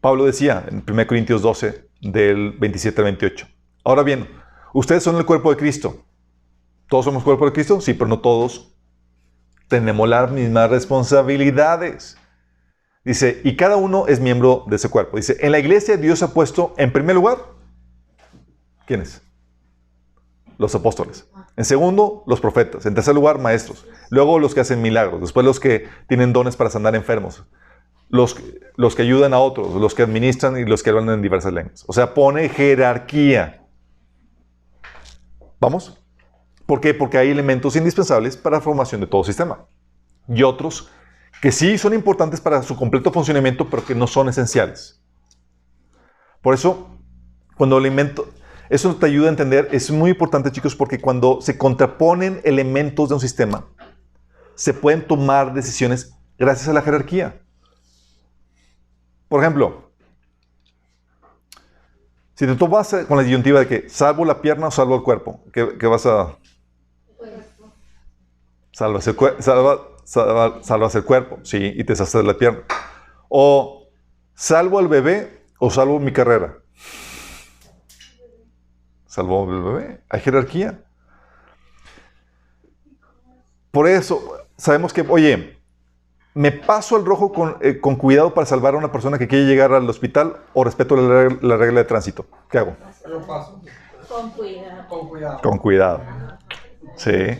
Pablo decía en 1 Corintios 12, del 27 al 28. Ahora bien, ustedes son el cuerpo de Cristo. ¿Todos somos cuerpo de Cristo? Sí, pero no todos tenemos las mismas responsabilidades. Dice, y cada uno es miembro de ese cuerpo. Dice, en la iglesia Dios ha puesto en primer lugar, ¿quiénes? Los apóstoles. En segundo, los profetas. En tercer lugar, maestros. Luego los que hacen milagros. Después los que tienen dones para sanar enfermos. Los que ayudan a otros. Los que administran y los que hablan en diversas lenguas. O sea, pone jerarquía. ¿Vamos? ¿Por qué? Porque hay elementos indispensables para la formación de todo sistema. Y otros que sí son importantes para su completo funcionamiento, pero que no son esenciales. Por eso, eso te ayuda a entender, es muy importante, chicos, porque cuando se contraponen elementos de un sistema, se pueden tomar decisiones gracias a la jerarquía. Por ejemplo, si te tomas con la disyuntiva de que salvo la pierna o salvo el cuerpo, ¿qué vas a...? Salvas el cuerpo, sí, y te deshaces de la pierna. O salvo al bebé o salvo mi carrera. Salvo al bebé. Hay jerarquía. Por eso sabemos que, oye, ¿me paso al rojo con cuidado para salvar a una persona que quiere llegar al hospital o respeto la regla de tránsito? ¿Qué hago? Lo paso. Con cuidado. Con cuidado. Con cuidado. Sí.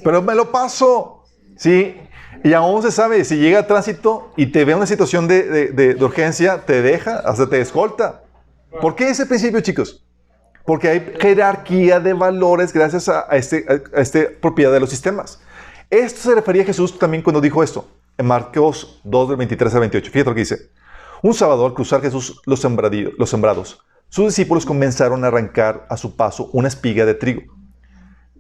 Pero me lo paso. Sí. Y aún se sabe, si llega a tránsito y te ve en una situación de urgencia, te deja, hasta te escolta. ¿Por qué ese principio, chicos? Porque hay jerarquía de valores gracias a esta propiedad de los sistemas. Esto se refería a Jesús también cuando dijo esto, en Marcos 2, del 23 al 28. Fíjate lo que dice. Un sábado, al cruzar Jesús los sembrados, sus discípulos comenzaron a arrancar a su paso una espiga de trigo.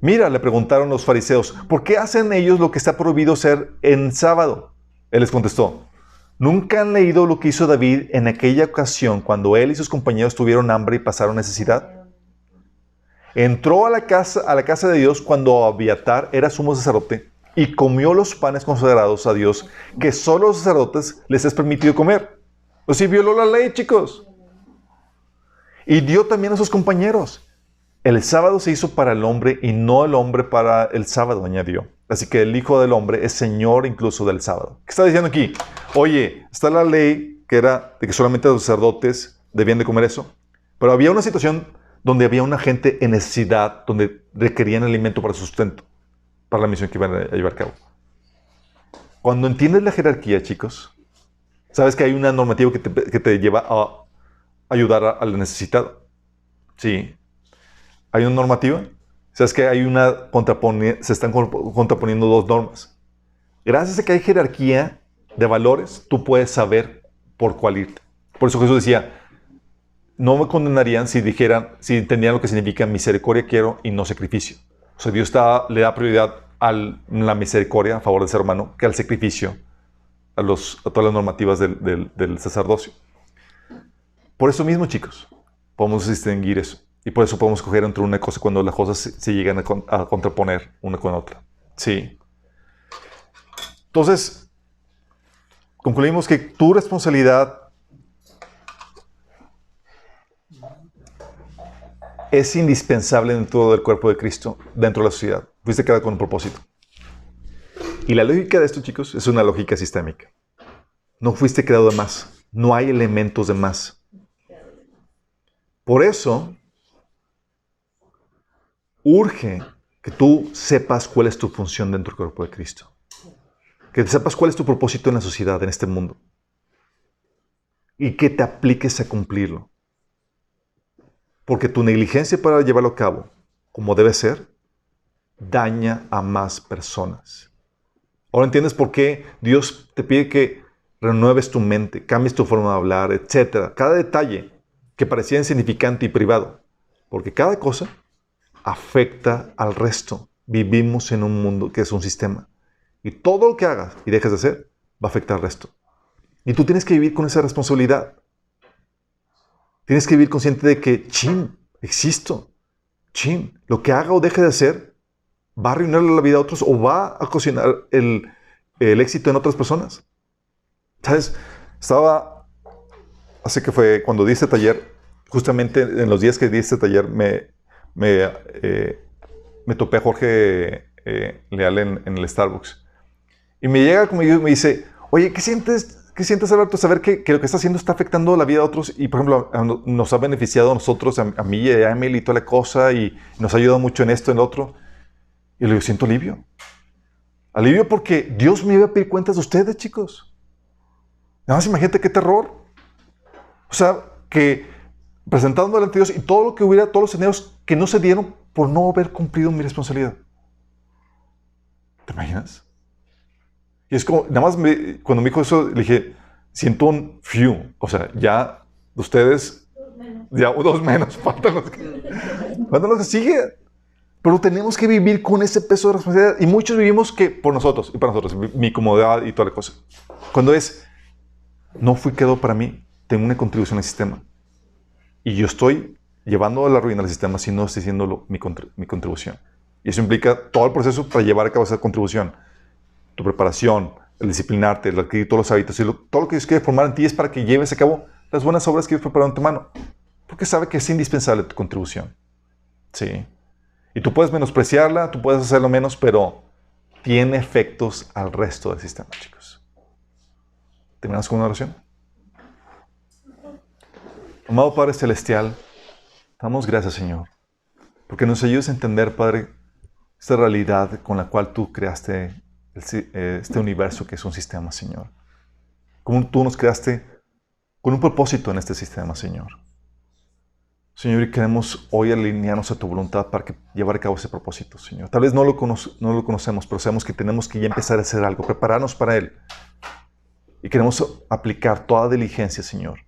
Mira, le preguntaron los fariseos, ¿por qué hacen ellos lo que está prohibido hacer en sábado? Él les contestó, ¿nunca han leído lo que hizo David en aquella ocasión cuando él y sus compañeros tuvieron hambre y pasaron necesidad? Entró a la casa de Dios cuando Abiatar era sumo sacerdote y comió los panes consagrados a Dios que solo a los sacerdotes les es permitido comer. O sea, violó la ley, chicos. Y dio también a sus compañeros. El sábado se hizo para el hombre y no el hombre para el sábado, añadió. Así que el Hijo del Hombre es Señor incluso del sábado. ¿Qué está diciendo aquí? Oye, está la ley que era de que solamente los sacerdotes debían de comer eso. Pero había una situación donde había una gente en necesidad, donde requerían alimento para su sustento, para la misión que iban a llevar a cabo. Cuando entiendes la jerarquía, chicos, sabes que hay una normativa que te lleva a ayudar al necesitado. Sí. Hay una normativa. Sabes que hay se están contraponiendo dos normas. Gracias a que hay jerarquía de valores, tú puedes saber por cuál irte. Por eso Jesús decía, no me condenarían si entendieran lo que significa misericordia quiero y no sacrificio. O sea, Dios le da prioridad a la misericordia a favor del ser humano que al sacrificio, a todas las normativas del sacerdocio. Por eso mismo, chicos, podemos distinguir eso. Y por eso podemos escoger entre una cosa cuando las cosas se llegan a contraponer una con otra. Sí. Entonces, concluimos que tu responsabilidad es indispensable dentro del cuerpo de Cristo, dentro de la sociedad. Fuiste creado con un propósito. Y la lógica de esto, chicos, es una lógica sistémica. No fuiste creado de más. No hay elementos de más. Por eso, urge que tú sepas cuál es tu función dentro del cuerpo de Cristo. Que sepas cuál es tu propósito en la sociedad, en este mundo. Y que te apliques a cumplirlo. Porque tu negligencia para llevarlo a cabo, como debe ser, daña a más personas. Ahora entiendes por qué Dios te pide que renueves tu mente, cambies tu forma de hablar, etc. Cada detalle que parecía insignificante y privado. Porque cada cosa afecta al resto. Vivimos en un mundo que es un sistema. Y todo lo que hagas y dejes de hacer va a afectar al resto. Y tú tienes que vivir con esa responsabilidad. Tienes que vivir consciente de que, existo. Lo que haga o deje de hacer va a arruinarle la vida a otros o va a ocasionar el éxito en otras personas. ¿Sabes? Hace que fue cuando di este taller, justamente en los días que di este taller, me topé a Jorge Leal en el Starbucks. Y me llega conmigo y me dice, oye, ¿qué sientes, Alberto? Saber que lo que está haciendo está afectando la vida de otros y, por ejemplo, nos ha beneficiado a nosotros, a mí y a Emily y toda la cosa, y nos ha ayudado mucho en esto, en lo otro. Y le digo, siento alivio. Alivio porque Dios me iba a pedir cuentas de ustedes, chicos. Nada más imagínate qué terror. O sea, que presentando delante de Dios y todo lo que hubiera, todos los escenarios que no se dieron por no haber cumplido mi responsabilidad. ¿Te imaginas? Y es como, nada más cuando me dijo eso, le dije, siento un few. O sea, ya ustedes, ya dos menos, faltan los que siguen. Pero tenemos que vivir con ese peso de responsabilidad. Y muchos vivimos que por nosotros y para nosotros, mi comodidad y toda la cosa. Cuando no fui creado para mí, tengo una contribución al sistema. Y yo estoy llevando a la ruina al sistema si no estoy haciendo mi contribución. Y eso implica todo el proceso para llevar a cabo esa contribución. Tu preparación, el disciplinarte, el adquirir todos los hábitos. Y todo lo que Dios quiere formar en ti es para que lleves a cabo las buenas obras que Dios preparó en tu mano. Porque sabe que es indispensable tu contribución. Sí. Y tú puedes menospreciarla, tú puedes hacerlo menos, pero tiene efectos al resto del sistema, chicos. ¿Terminamos con una oración? Amado Padre Celestial, damos gracias, Señor, porque nos ayudes a entender, Padre, esta realidad con la cual tú creaste este universo que es un sistema, Señor. Como tú nos creaste con un propósito en este sistema, Señor. Señor, y queremos hoy alinearnos a tu voluntad para llevar a cabo ese propósito, Señor. Tal vez no lo conocemos, pero sabemos que tenemos que ya empezar a hacer algo, prepararnos para Él. Y queremos aplicar toda diligencia, Señor.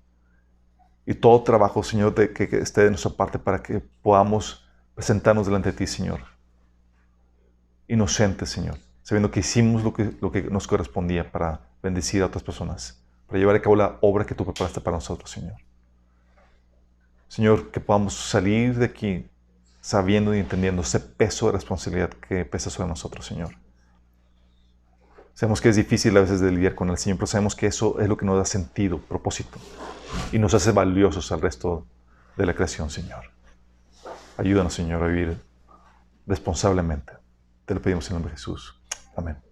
Y todo trabajo, Señor, que esté de nuestra parte para que podamos presentarnos delante de ti, Señor. Inocentes, Señor. Sabiendo que hicimos lo que nos correspondía para bendecir a otras personas. Para llevar a cabo la obra que tú preparaste para nosotros, Señor. Señor, que podamos salir de aquí sabiendo y entendiendo ese peso de responsabilidad que pesa sobre nosotros, Señor. Sabemos que es difícil a veces de lidiar con el Señor, pero sabemos que eso es lo que nos da sentido, propósito, y nos hace valiosos al resto de la creación, Señor. Ayúdanos, Señor, a vivir responsablemente. Te lo pedimos en el nombre de Jesús. Amén.